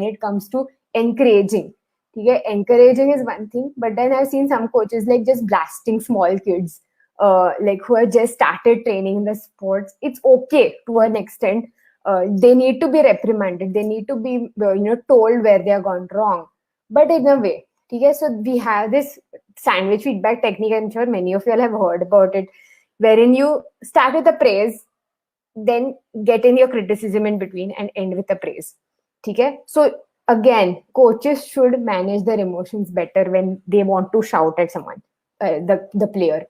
it comes to encouraging. Okay? Encouraging is one thing, but then I've seen some coaches like just blasting small kids, like who have just started training in the sports. It's okay to an extent. They need to be reprimanded. They need to be told where they have gone wrong, but in a way. Okay? So we have this sandwich feedback technique. I'm sure many of you all have heard about it, wherein you start with a praise, then get in your criticism in between, and end with a praise. Okay? So again, coaches should manage their emotions better when they want to shout at someone, the player.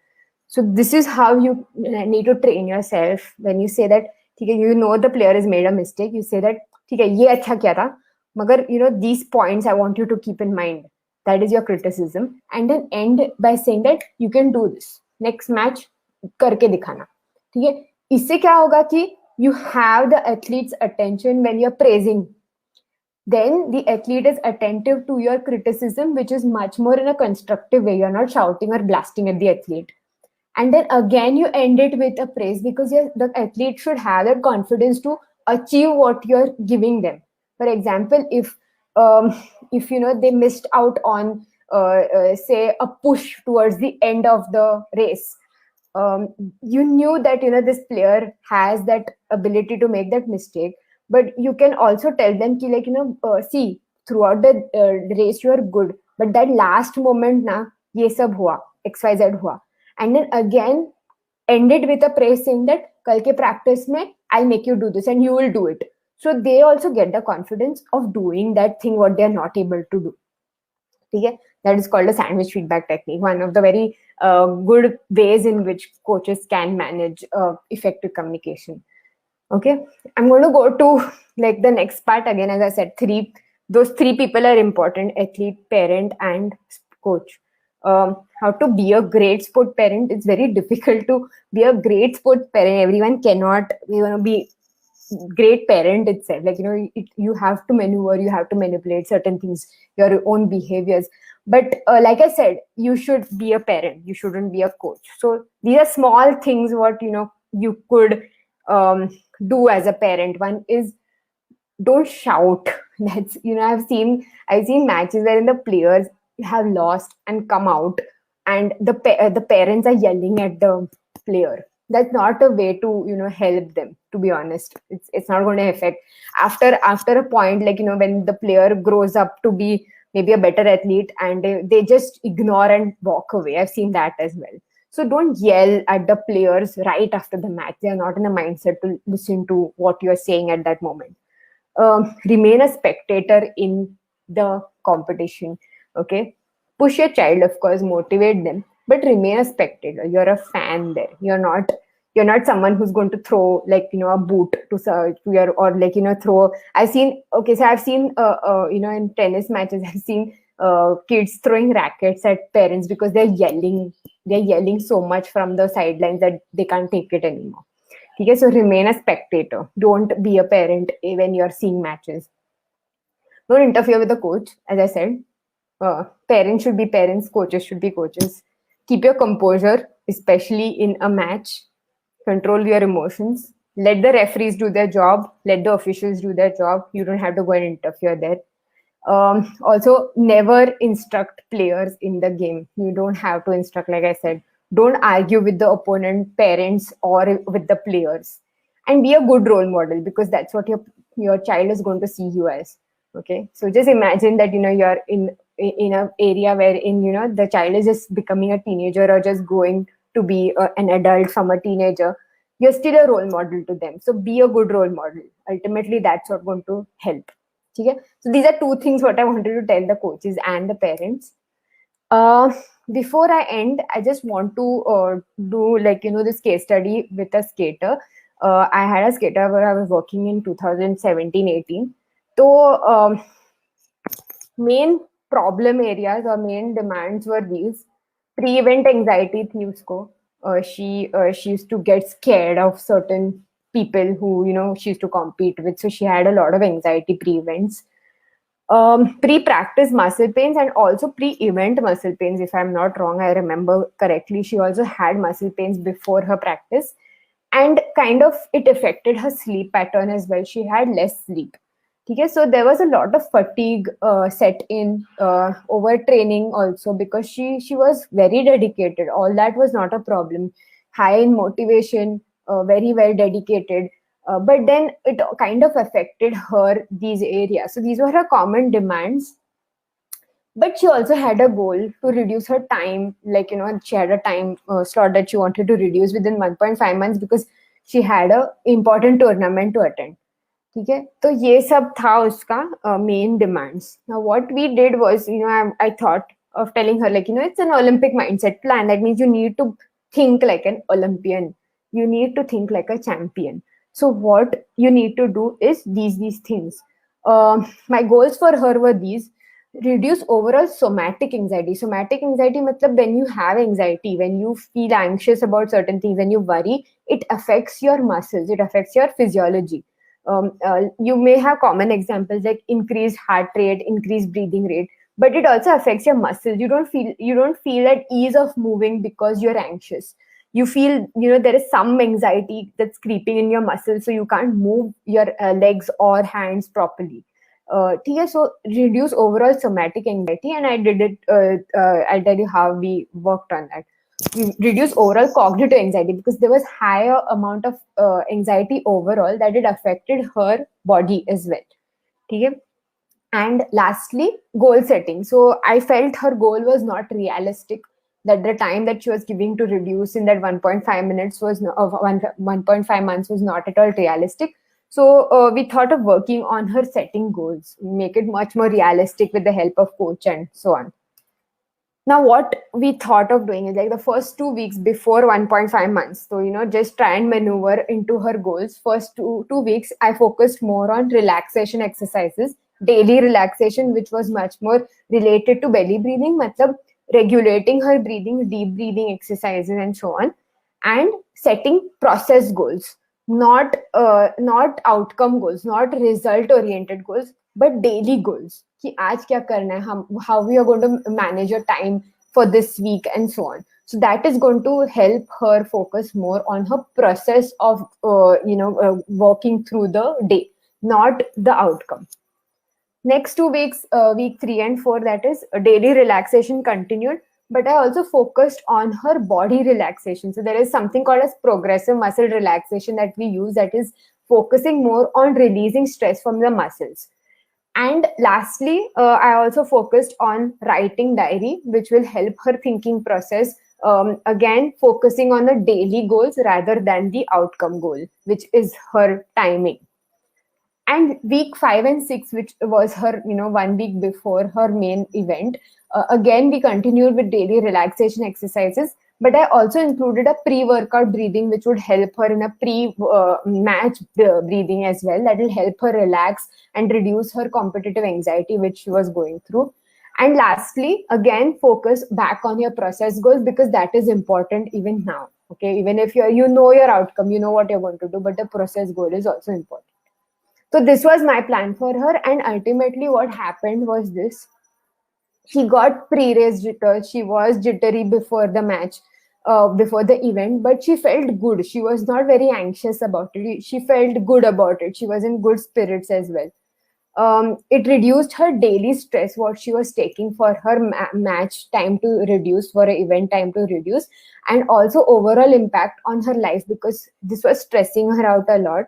So this is how you need to train yourself. When you say that, the player has made a mistake, you say that, ye acha kiya tha, magar, these points I want you to keep in mind. That is your criticism. And then end by saying that you can do this. Next match, करके दिखाना. ठीक है? इससे क्या होगा कि you have the athlete's attention when you're praising. Then the athlete is attentive to your criticism, which is much more in a constructive way. You're not shouting or blasting at the athlete. And then again, you end it with a praise, because the athlete should have that confidence to achieve what you're giving them. For example, if they missed out on say a push towards the end of the race, you knew that this player has that ability to make that mistake, but you can also tell them ki, like see, throughout the race you are good, but that last moment na ye sab hua, xyz hua. And then again end it with a praise saying that kal ke practice mein I'll make you do this and you will do it. So they also get the confidence of doing that thing what they are not able to do. Okay? That is called a sandwich feedback technique, one of the very good ways in which coaches can manage effective communication. Okay, I'm going to go to like the next part again. As I said, those three people are important: athlete, parent, and coach. How to be a great sport parent? It's very difficult to be a great sport parent. Everyone cannot be great parent itself. Like you have to maneuver, you have to manipulate certain things, your own behaviors. But like I said, you should be a parent, you shouldn't be a coach. So these are small things what you could do as a parent. One is, don't shout. That's I've seen matches wherein the players have lost and come out, and the parents are yelling at the player. That's not a way to help them, to be honest. It's not going to affect after a point, like when the player grows up to be maybe a better athlete, and they just ignore and walk away. I've seen that as well. So don't yell at the players right after the match. They are not in a mindset to listen to what you're saying at that moment. Remain a spectator in the competition. Okay, push your child, of course, motivate them, but remain a spectator. You're a fan there. You're not someone who's going to throw a boot to your, or throw. I've seen in tennis matches I've seen kids throwing rackets at parents because they're yelling so much from the sidelines that they can't take it anymore. Okay, so remain a spectator. Don't be a parent when you're seeing matches. Don't interfere with the coach. As I said, parents should be parents, coaches should be coaches. Keep your composure, especially in a match. Control your emotions. Let the referees do their job. Let the officials do their job. You don't have to go and interfere there. Also, never instruct players in the game. You don't have to instruct, like I said. Don't argue with the opponent, parents, or with the players. And be a good role model, because that's what your child is going to see you as. Okay, so just imagine that you're in an area wherein the child is just becoming a teenager or just going to be an adult from a teenager. You're still a role model to them. So be a good role model. Ultimately, that's what's going to help. Okay? So these are two things what I wanted to tell the coaches and the parents. Before I end, I just want to do this case study with a skater. I had a skater where I was working in 2017-18. So main problem areas or main demands were these. Pre-event anxiety thi usko. She used to get scared of certain people who she used to compete with. So she had a lot of anxiety pre-events. Pre-practice muscle pains and also pre-event muscle pains. If I'm not wrong, I remember correctly, she also had muscle pains before her practice, and kind of it affected her sleep pattern as well. She had less sleep. Okay, so there was a lot of fatigue set in, overtraining also, because she was very dedicated. All that was not a problem. High in motivation, very well dedicated. But then it kind of affected her these areas. So these were her common demands. But she also had a goal to reduce her time. She had a time slot that she wanted to reduce within 1.5 months because she had a important tournament to attend. Okay, so ये सब था उसका main demands. Now what we did was, I thought of telling her it's an Olympic mindset plan. That means you need to think like an Olympian. You need to think like a champion. So what you need to do is these things. My goals for her were these: reduce overall somatic anxiety. Somatic anxiety matlab when you have anxiety, when you feel anxious about certain things, when you worry, it affects your muscles, it affects your physiology. You may have common examples like increased heart rate, increased breathing rate, but it also affects your muscles. You don't feel at ease of moving because you're anxious. you feel, there is some anxiety that's creeping in your muscles, so you can't move your legs or hands properly. ठीक है, so reduce overall somatic anxiety, and I did it. I'll tell you how we worked on that. We reduce overall cognitive anxiety because there was higher amount of anxiety overall that it affected her body as well. ठीक है. And lastly, goal setting. So I felt her goal was not realistic, that the time that she was giving to reduce in that 1.5 minutes was 1.5 months was not at all realistic. So we thought of working on her setting goals, make it much more realistic with the help of coach and so on. Now, what we thought of doing is like the first 2 weeks before 1.5 months. So, just try and maneuver into her goals. First two weeks, I focused more on relaxation exercises, daily relaxation, which was much more related to belly breathing, matlab regulating her breathing, deep breathing exercises, and so on, and setting process goals, not outcome goals, not result oriented goals, but daily goals. कि आज क्या करना है, हम how we are going to manage your time for this week and so on. So that is going to help her focus more on her process of working through the day, not the outcome. Next 2 weeks, week 3 and 4, that is daily relaxation continued, but I also focused on her body relaxation. So there is something called as progressive muscle relaxation that we use, that is focusing more on releasing stress from the muscles. And lastly, I also focused on writing diary, which will help her thinking process. Again, focusing on the daily goals rather than the outcome goal, which is her timing. And week 5 and 6, which was her 1 week before her main event, again we continued with daily relaxation exercises, but I also included a pre-workout breathing, which would help her in a pre-match breathing as well, that will help her relax and reduce her competitive anxiety which she was going through. And lastly, again, focus back on your process goals, because that is important even now. Okay, even if you know your outcome, you know what you're going to do, but the process goal is also important. So this was my plan for her, and ultimately what happened was this. She got pre-race jitters. She was jittery before the match, before the event, but she felt good. She was not very anxious about it. She felt good about it. She was in good spirits as well. It reduced her daily stress, what she was taking for her match time to reduce, for her event time to reduce, and also overall impact on her life, because this was stressing her out a lot.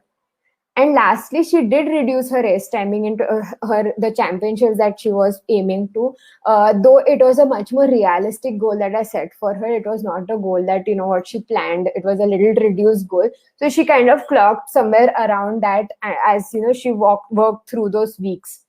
And lastly, she did reduce her race timing into the championships that she was aiming to. Though it was a much more realistic goal that I set for her. It was not a goal that what she planned. It was a little reduced goal. So she kind of clocked somewhere around that as she worked through those weeks.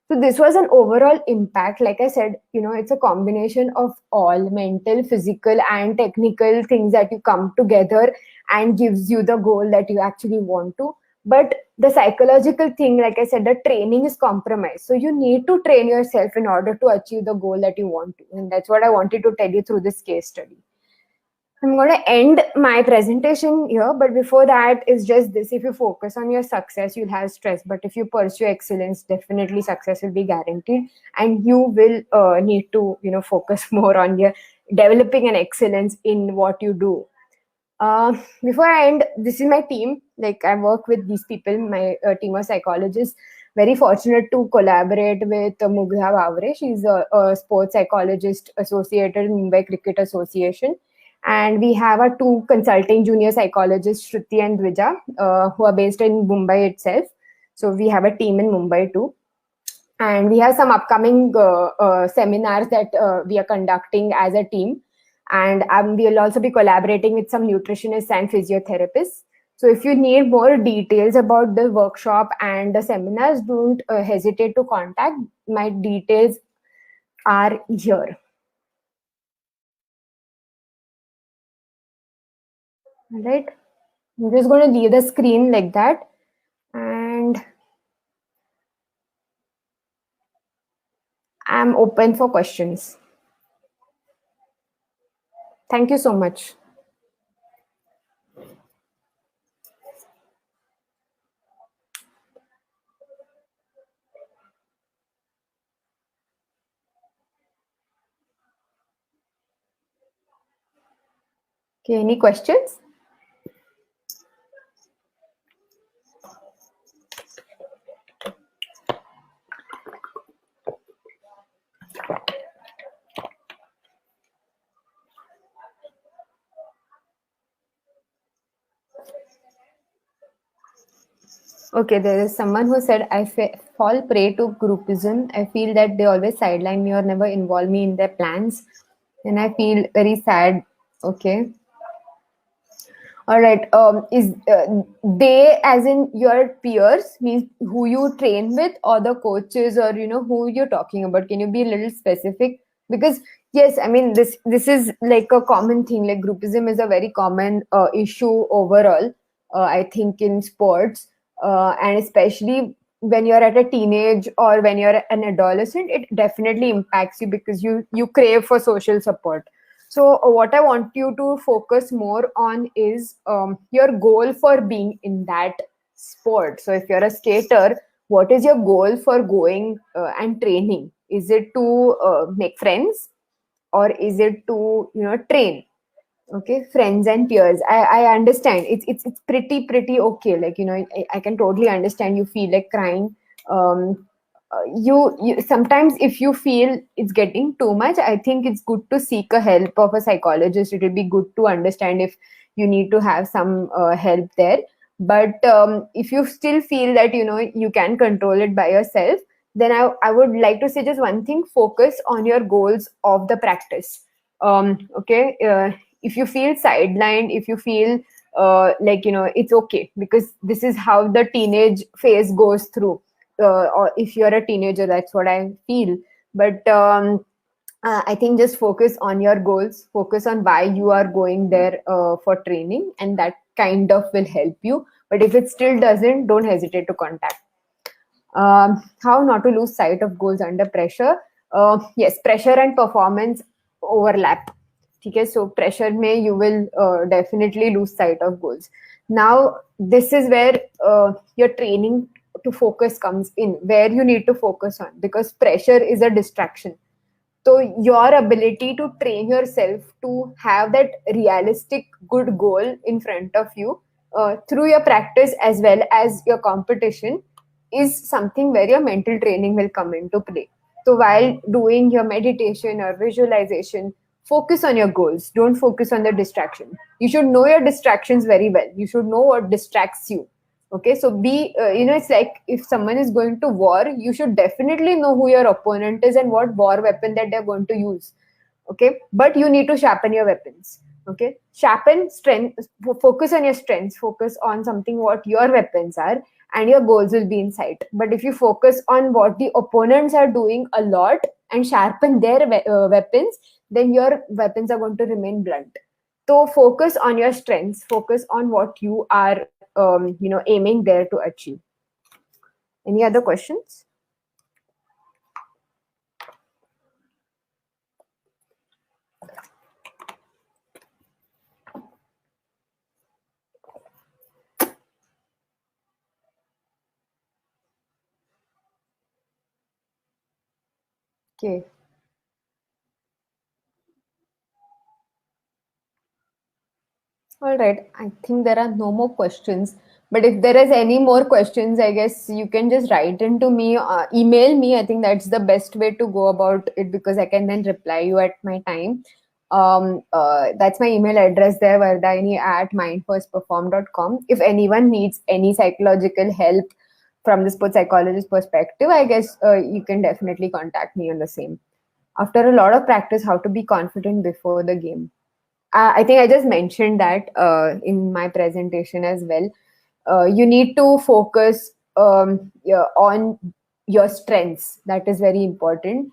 So this was an overall impact. Like I said, it's a combination of all mental, physical, and technical things that you come together and gives you the goal that you actually want to. But the psychological thing, like I said, the training is compromised. So you need to train yourself in order to achieve the goal that you want to. And that's what I wanted to tell you through this case study. I'm going to end my presentation here, but before that is just this. If you focus on your success, you'll have stress. But if you pursue excellence, definitely success will be guaranteed. And you will need to, focus more on your developing an excellence in what you do. Before I end, this is my team. Like, I work with these people, my team of psychologists. Very fortunate to collaborate with Mugdha Bavre. She's a sports psychologist associated in Mumbai Cricket Association. And we have our 2 consulting junior psychologists, Shruti and Dvija, who are based in Mumbai itself. So we have a team in Mumbai too. And we have some upcoming seminars that we are conducting as a team. And we'll also be collaborating with some nutritionists and physiotherapists. So if you need more details about the workshop and the seminars, don't hesitate to contact. My details are here. All right. I'm just going to leave the screen like that. And I'm open for questions. Thank you so much. Okay, any questions? Okay, there is someone who said, fall prey to groupism. I feel that they always sideline me or never involve me in their plans. And I feel very sad. Okay. All right. Is they, as in your peers, means who you train with, or the coaches, or who you're talking about? Can you be a little specific? Because yes, I mean this is like a common thing. Like groupism is a very common issue overall. I think in sports, and especially when you're at a teenage or when you're an adolescent, it definitely impacts you because you crave for social support. So what I want you to focus more on is your goal for being in that sport. So if you're a skater, what is your goal for going and training? Is it to make friends, or is it to train? Okay, friends and peers. I understand. It's pretty okay. Like I can totally understand. You feel like crying. Um, you sometimes, if you feel it's getting too much, I think it's good to seek a help of a psychologist. It will be good to understand if you need to have some help there. But if you still feel that you can control it by yourself, then I would like to say just one thing: focus on your goals of the practice. Okay, if you feel sidelined, if you feel like it's okay, because this is how the teenage phase goes through. Or if you're a teenager, that's what I feel. But I think just focus on your goals, focus on why you are going there for training, and that kind of will help you. But if it still doesn't, don't hesitate to contact. How not to lose sight of goals under pressure? Yes, pressure and performance overlap. Okay, so pressure may you will definitely lose sight of goals. Now this is where your training to focus comes in, where you need to focus on, because pressure is a distraction. So your ability to train yourself to have that realistic good goal in front of you through your practice as well as your competition is something where your mental training will come into play. So while doing your meditation or visualization, focus on your goals. Don't focus on the distraction. You should know your distractions very well. You should know what distracts you. Okay, so be it's like if someone is going to war, you should definitely know who your opponent is and what war weapon that they're going to use. Okay, but you need to sharpen your weapons. Okay, sharpen strength, focus on your strengths, focus on something what your weapons are, and your goals will be in sight. But if you focus on what the opponents are doing a lot and sharpen their weapons, then your weapons are going to remain blunt. So focus on your strengths, focus on what you are aiming there to achieve. Any other questions? Okay. All right. I think there are no more questions. But if there is any more questions, I guess you can just write into me, email me. I think that's the best way to go about it, because I can then reply you at my time. That's my email address there, vardaini@mindfirstperform.com. If anyone needs any psychological help from the sports psychologist perspective, I guess you can definitely contact me on the same. After a lot of practice, how to be confident before the game. I think I just mentioned that in my presentation as well. You need to focus on your strengths. That is very important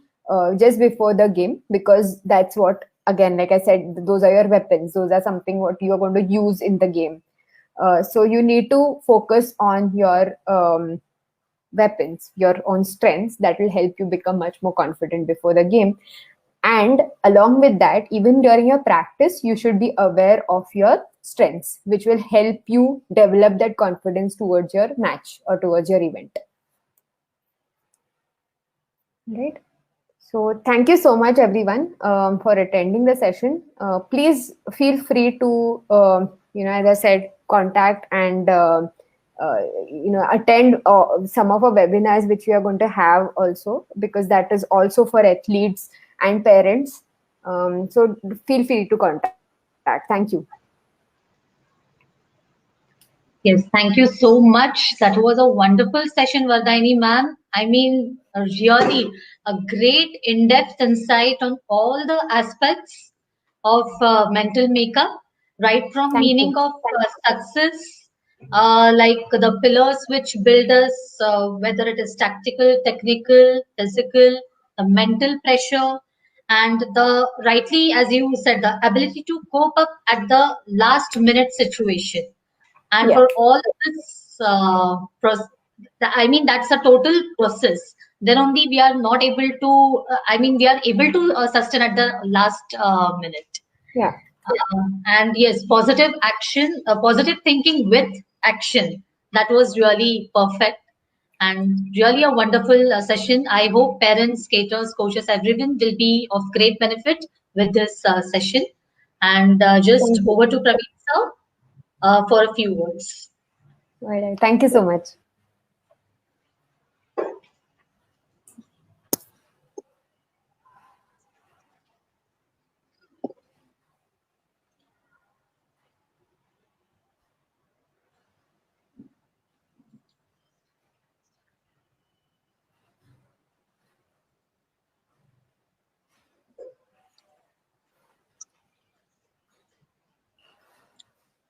just before the game, because that's what, again, like I said, those are your weapons. Those are something what you are going to use in the game. So you need to focus on your weapons, your own strengths. That will help you become much more confident before the game. And along with that, even during your practice, you should be aware of your strengths, which will help you develop that confidence towards your match or towards your event. Right? So thank you so much, everyone, for attending the session. Please feel free to, as I said, contact and attend some of our webinars which we are going to have also, because that is also for athletes and parents. So feel free to contact. Thank you. Yes, thank you so much. That was a wonderful session, Vardhini ma'am. I mean, really a great in-depth insight on all the aspects of mental makeup, right from Thank meaning you. of success, like the pillars which build us, whether it is tactical, technical, physical, the mental pressure, and the rightly, as you said, the ability to cope up at the last minute situation. And Yeah. for all this, I mean, that's a total process. Then only we are not able to, we are able to sustain at the last minute. Yeah. And yes, positive action, positive thinking with action. That was really perfect and really a wonderful session. I hope parents, skaters, coaches, everyone will be of great benefit with this session. And just Thank you. over to Praveen sir for a few words. All right. Thank you so much.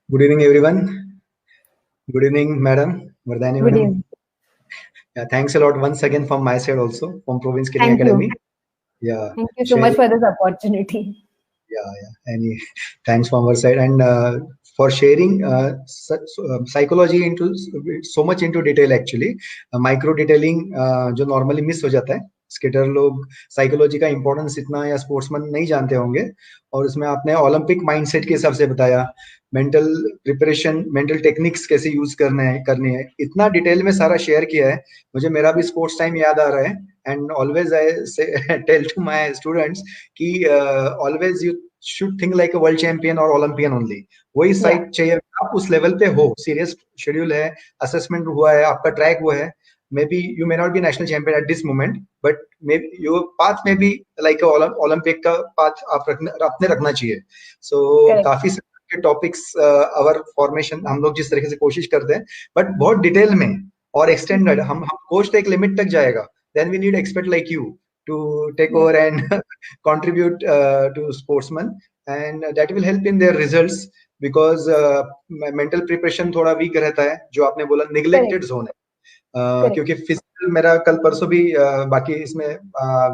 Good evening, everyone. Good evening, Madam Vardhini Good Madam. evening. Yeah, thanks a lot once again from my side also, from Province Skating Thank Academy. you. Yeah. Thank you so much for this opportunity. Yeah. Any thanks from our side and for sharing psychology into so much into detail actually. Micro detailing जो normally miss हो जाता है. Skater लोग psychology का importance इतना या sportsman नहीं जानते होंगे और उसमें आपने ओलंपिक माइंडसेट के हिसाब से बताया मेंटल प्रिपरेशन मेंटल टेक्निक्स कैसे यूज करनी है इतना डिटेल में सारा शेयर किया है मुझे मेरा भी स्पोर्ट्स टाइम याद आ रहा है एंड ऑलवेज आई से टेल टू माय स्टूडेंट्स कि always you should think like a world champion और ओलंपियन ओनली वही साइड चाहिए आप उस लेवल पे हो सीरियस शेड्यूल है असेसमेंट हुआ है आपका ट्रैक हुआ है maybe you may not be national champion at this moment but maybe your path may be like a olympic का path आपने रखना चाहिए so काफी सारे टॉपिक्स अवर फॉर्मेशन हम लोग जिस तरीके से कोशिश करते हैं बट बहुत डिटेल में और एक्सटेंडेड हम कोच तो एक लिमिट तक जाएगा then we need expert like you to take over and contribute to sportsmen and that will help in their results because mental preparation थोड़ा weak रहता है जो आपने बोला neglected zone है क्योंकि फिजिकल मेरा कल परसों भी बाकी इसमें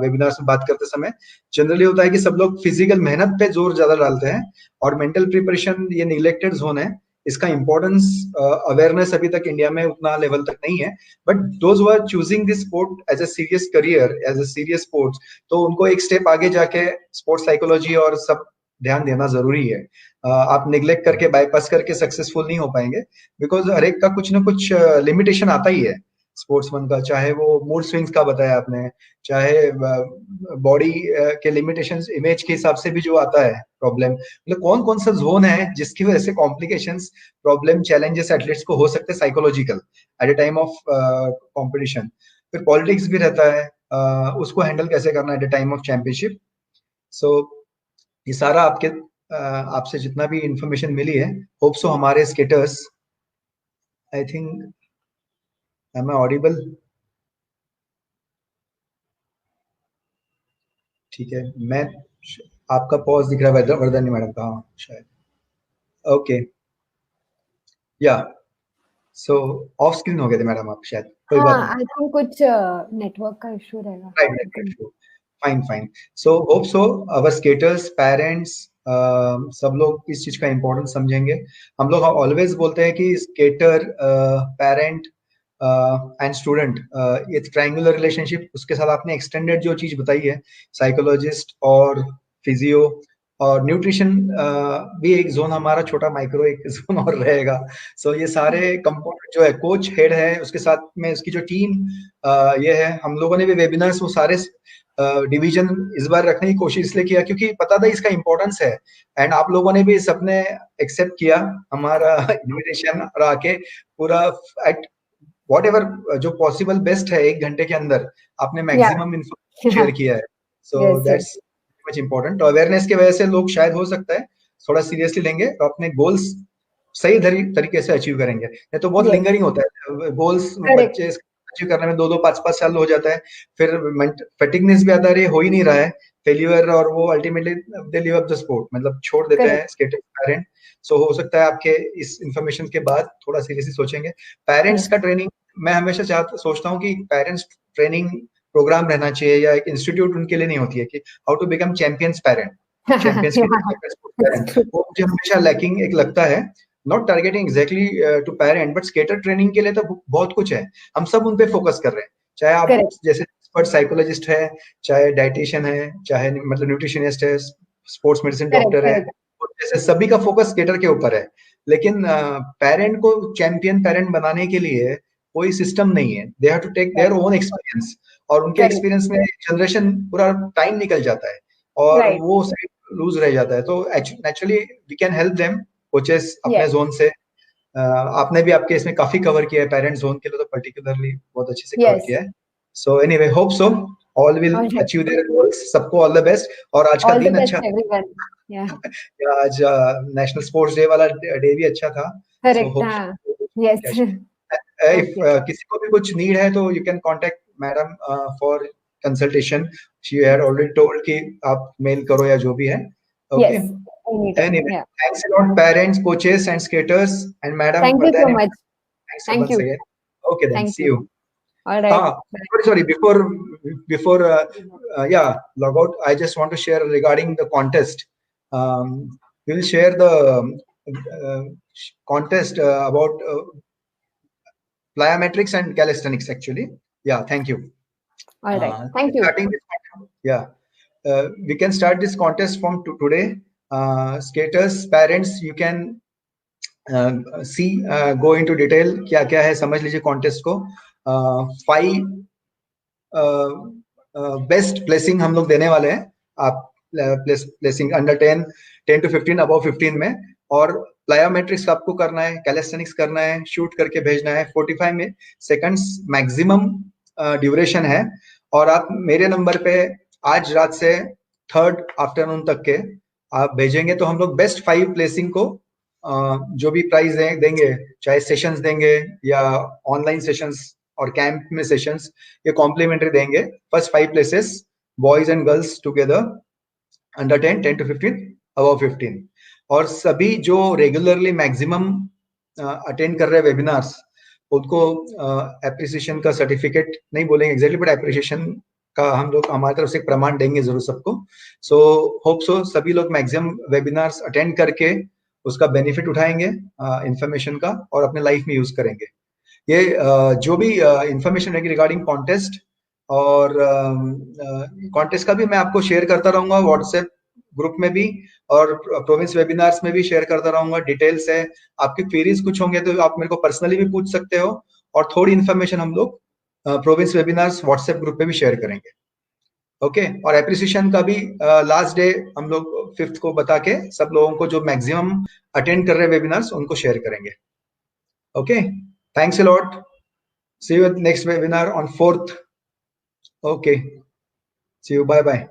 वेबिनार्स में बात करते समय जनरली होता है कि सब लोग फिजिकल मेहनत पे जोर ज्यादा डालते हैं और मेंटल प्रिपरेशन ये निग्लेक्टेड जोन है इसका इंपॉर्टेंस अवेयरनेस अभी तक इंडिया में उतना लेवल तक नहीं है but those who are choosing this sport as a serious career as a serious sports तो उनको एक स्टेप आगे जाके स्पोर्ट्स साइकोलॉजी और सब ध्यान देना जरूरी है आप निग्लेक्ट करके बाईपास करके सक्सेसफुल नहीं हो पाएंगे बिकॉज हर एक का कुछ ना कुछ लिमिटेशन आता ही है स्पोर्ट्समैन का चाहे वो मूड स्विंग्स का बताया आपने चाहे बॉडी के लिमिटेशंस इमेज के हिसाब से भी जो आता है प्रॉब्लम मतलब कौन कौन सा जोन है जिसकी वजह से कॉम्प्लिकेशंस प्रॉब्लम चैलेंजेस एथलीट्स को हो सकते हैं psychological at a time of competition फिर पॉलिटिक्स भी रहता है उसको हैंडल कैसे करना at a time of championship so ये सारा आपके आपसे जितना भी इंफॉर्मेशन मिली है होप सो हमारे skaters I think Am I audible? ठीक है मैं आपका पॉज दिख रहा है वर्धनी मैडम का हाँ शायद ओके या सो ऑफ स्क्रीन हो गए थे मैडम आप शायद कोई बात नहीं आई थिंक कुछ नेटवर्क का इशू रहेगा right fine so hope so our skaters parents सब लोग इस चीज का इम्पोर्टेंस समझेंगे हम लोग ऑलवेज बोलते हैं कि स्केटर पेरेंट एंड स्टूडेंट ये ट्रायंगुलर रिलेशनशिप उसके साथ आपने एक्सटेंडेड जो चीज बताई है साइकोलॉजिस्ट और फिजियो और न्यूट्रिशन भी एक जोन हमारा छोटा माइक्रो एक जोन और रहेगा। सो ये सारे कंपोनेंट जो है, कोच हेड है, उसके साथ में इसकी जो टीम ये है, हम लोगों ने भी वेबिनार्स वो सारे डिवीजन इस बार रखने की कोशिश इसलिए किया क्योंकि पता था इसका इंपॉर्टेंस है, एंड आप लोगों ने भी सबने एक्सेप्ट किया हमारा इन्विटेशन और आके पूरा एट वॉट एवर जो पॉसिबल बेस्ट है 1 घंटे के अंदर आपने Yeah. मैक्सिमम इन्फॉर्मेशन शेयर किया है। सो Yes, yes. That's much important. Awareness की वजह से लोग शायद हो सकता है थोड़ा सीरियसली लेंगे और अपने गोल्स सही तरीके से अचीव करेंगे। नहीं तो बहुत Yes. लिंगरिंग होता है गोल्स, Correct. बच्चे अचीव करने में 2-5 साल हो जाता है, फिर फैटिगनेस भी आता है, ये हो ही नहीं रहा है, फेल्यूर, और वो ultimately they leave up the sport, मतलब छोड़ देते Correct. हैं स्केटिंग पेरेंट। सो हो सकता है आपके इस इंफॉर्मेशन के बाद थोड़ा सीरियसली सोचेंगे। Parents Yes. का ट्रेनिंग मैं हमेशा सोचता हूँ कि पेरेंट्स ट्रेनिंग प्रोग्राम रहना चाहिए, या एक इंस्टीट्यूट उनके लिए नहीं होती है कि how to become champions parent, champions Yeah, parent, that's true. वो मुझे हमेशा लैकिंग एक लगता है। Not targeting exactly to parent, but skater training के लिए तो बहुत कुछ है, हम सब उन पे फोकस कर रहे हैं, चाहे आप Correct. जैसे एक्सपर्ट साइकोलॉजिस्ट है, चाहे डाइटिशियन है, चाहे मतलब न्यूट्रिशनिस्ट है, स्पोर्ट्स मेडिसिन Correct. डॉक्टर है, Correct. जैसे सभी का फोकस स्केटर के ऊपर है। लेकिन पेरेंट को चैंपियन पेरेंट बनाने के लिए कोई सिस्टम नहीं है, they have to take their own experience, और उनके Correct. एक्सपीरियंस में जनरेशन पूरा टाइम निकल जाता है और Right. वो साइड लूज रह जाता है। तो naturally we can help them coaches अपने Yes. जोन से। आपने भी आपके इसमें काफी कवर किया है, पेरेंट्स जोन के लिए तो पर्टिकुलरली बहुत अच्छे से कवर Yes. किया है। So anyway, hope so all will All right. Achieve their goals, सबको ऑल द बेस्ट। और आज का All the दिन best, अच्छा, everyone. Yeah. आज नेशनल स्पोर्ट्स डे वाला डे भी अच्छा था। सो Correct. Hope Yes. If Okay. किसी को भी कुछ नीड है तो you can contact madam for consultation. She had already told कि आप मेल करो या जो भी है। Okay, Yes. Anytime. Anyway, Yeah. Thanks a lot parents, coaches and skaters, and madam Thank you so Vardhani, much. thanks Thank once you. again. Okay then, Thank see you. you. All right. Ah, sorry, before yeah, log out, I just want to share regarding the contest. We'll share the uh, contest about plyometrics and calisthenics actually. Yeah, thank you. All right. Thank you. Starting this, yeah, we can start this contest from today. Skaters, parents, you can see, go into detail क्या क्या है, समझ लीजिए contest को। 5 best placing हम लोग देने वाले हैं। आप प्लेसिंग अंडर 10, 10 to 15, अबव 15 में, और प्लायोमेट्रिक्स आपको करना है, कैलिस्थेनिक्स करना है, शूट करके भेजना है। 45 में सेकंड्स मैक्सिमम ड्यूरेशन है। और आप मेरे नंबर पे आज रात से 3rd आफ्टरनून तक के आप भेजेंगे तो हम लोग बेस्ट 5 प्लेसिंग को जो भी प्राइज देंगे, चाहे सेशंस देंगे या ऑनलाइन सेशंस और कैंप में सेशंस, ये कॉम्प्लीमेंट्री देंगे। First 5 places boys and girls together, under 10, 10 to 15, above 15। और सभी जो रेगुलरली मैक्सिमम अटेंड कर रहे हैं वेबिनार्स, उनको एप्रिसिएशन का सर्टिफिकेट नहीं बोलेंगे एग्जैक्टली, बट एप्रिसिएशन का हम लोग हमारी तरफ से प्रमाण देंगे जरूर सबको। सो होप सो सभी लोग मैक्सिमम वेबिनार्स अटेंड करके उसका बेनिफिट उठाएंगे इंफॉर्मेशन का, और अपने लाइफ में यूज करेंगे। ये जो भी इंफॉर्मेशन रहेगी रिगार्डिंग कॉन्टेस्ट, और कॉन्टेस्ट का भी मैं आपको शेयर करता रहूंगा व्हाट्सएप ग्रुप में भी, और प्रोविंस वेबिनार्स में भी शेयर करता रहूंगा। डिटेल्स है, आपकी क्वेरीज कुछ होंगे तो आप मेरे को पर्सनली भी पूछ सकते हो, और थोड़ी इन्फॉर्मेशन हम लोग प्रोविंस वेबिनार्स व्हाट्सएप ग्रुप पे भी शेयर करेंगे। ओके, और एप्रिसिएशन का भी लास्ट डे हम लोग 5th को बता के सब लोगों को जो मैक्सिमम अटेंड कर रहे वेबिनार्स उनको शेयर करेंगे। Okay, thanks a lot, see you at next webinar on 4th. Okay, see you, bye bye.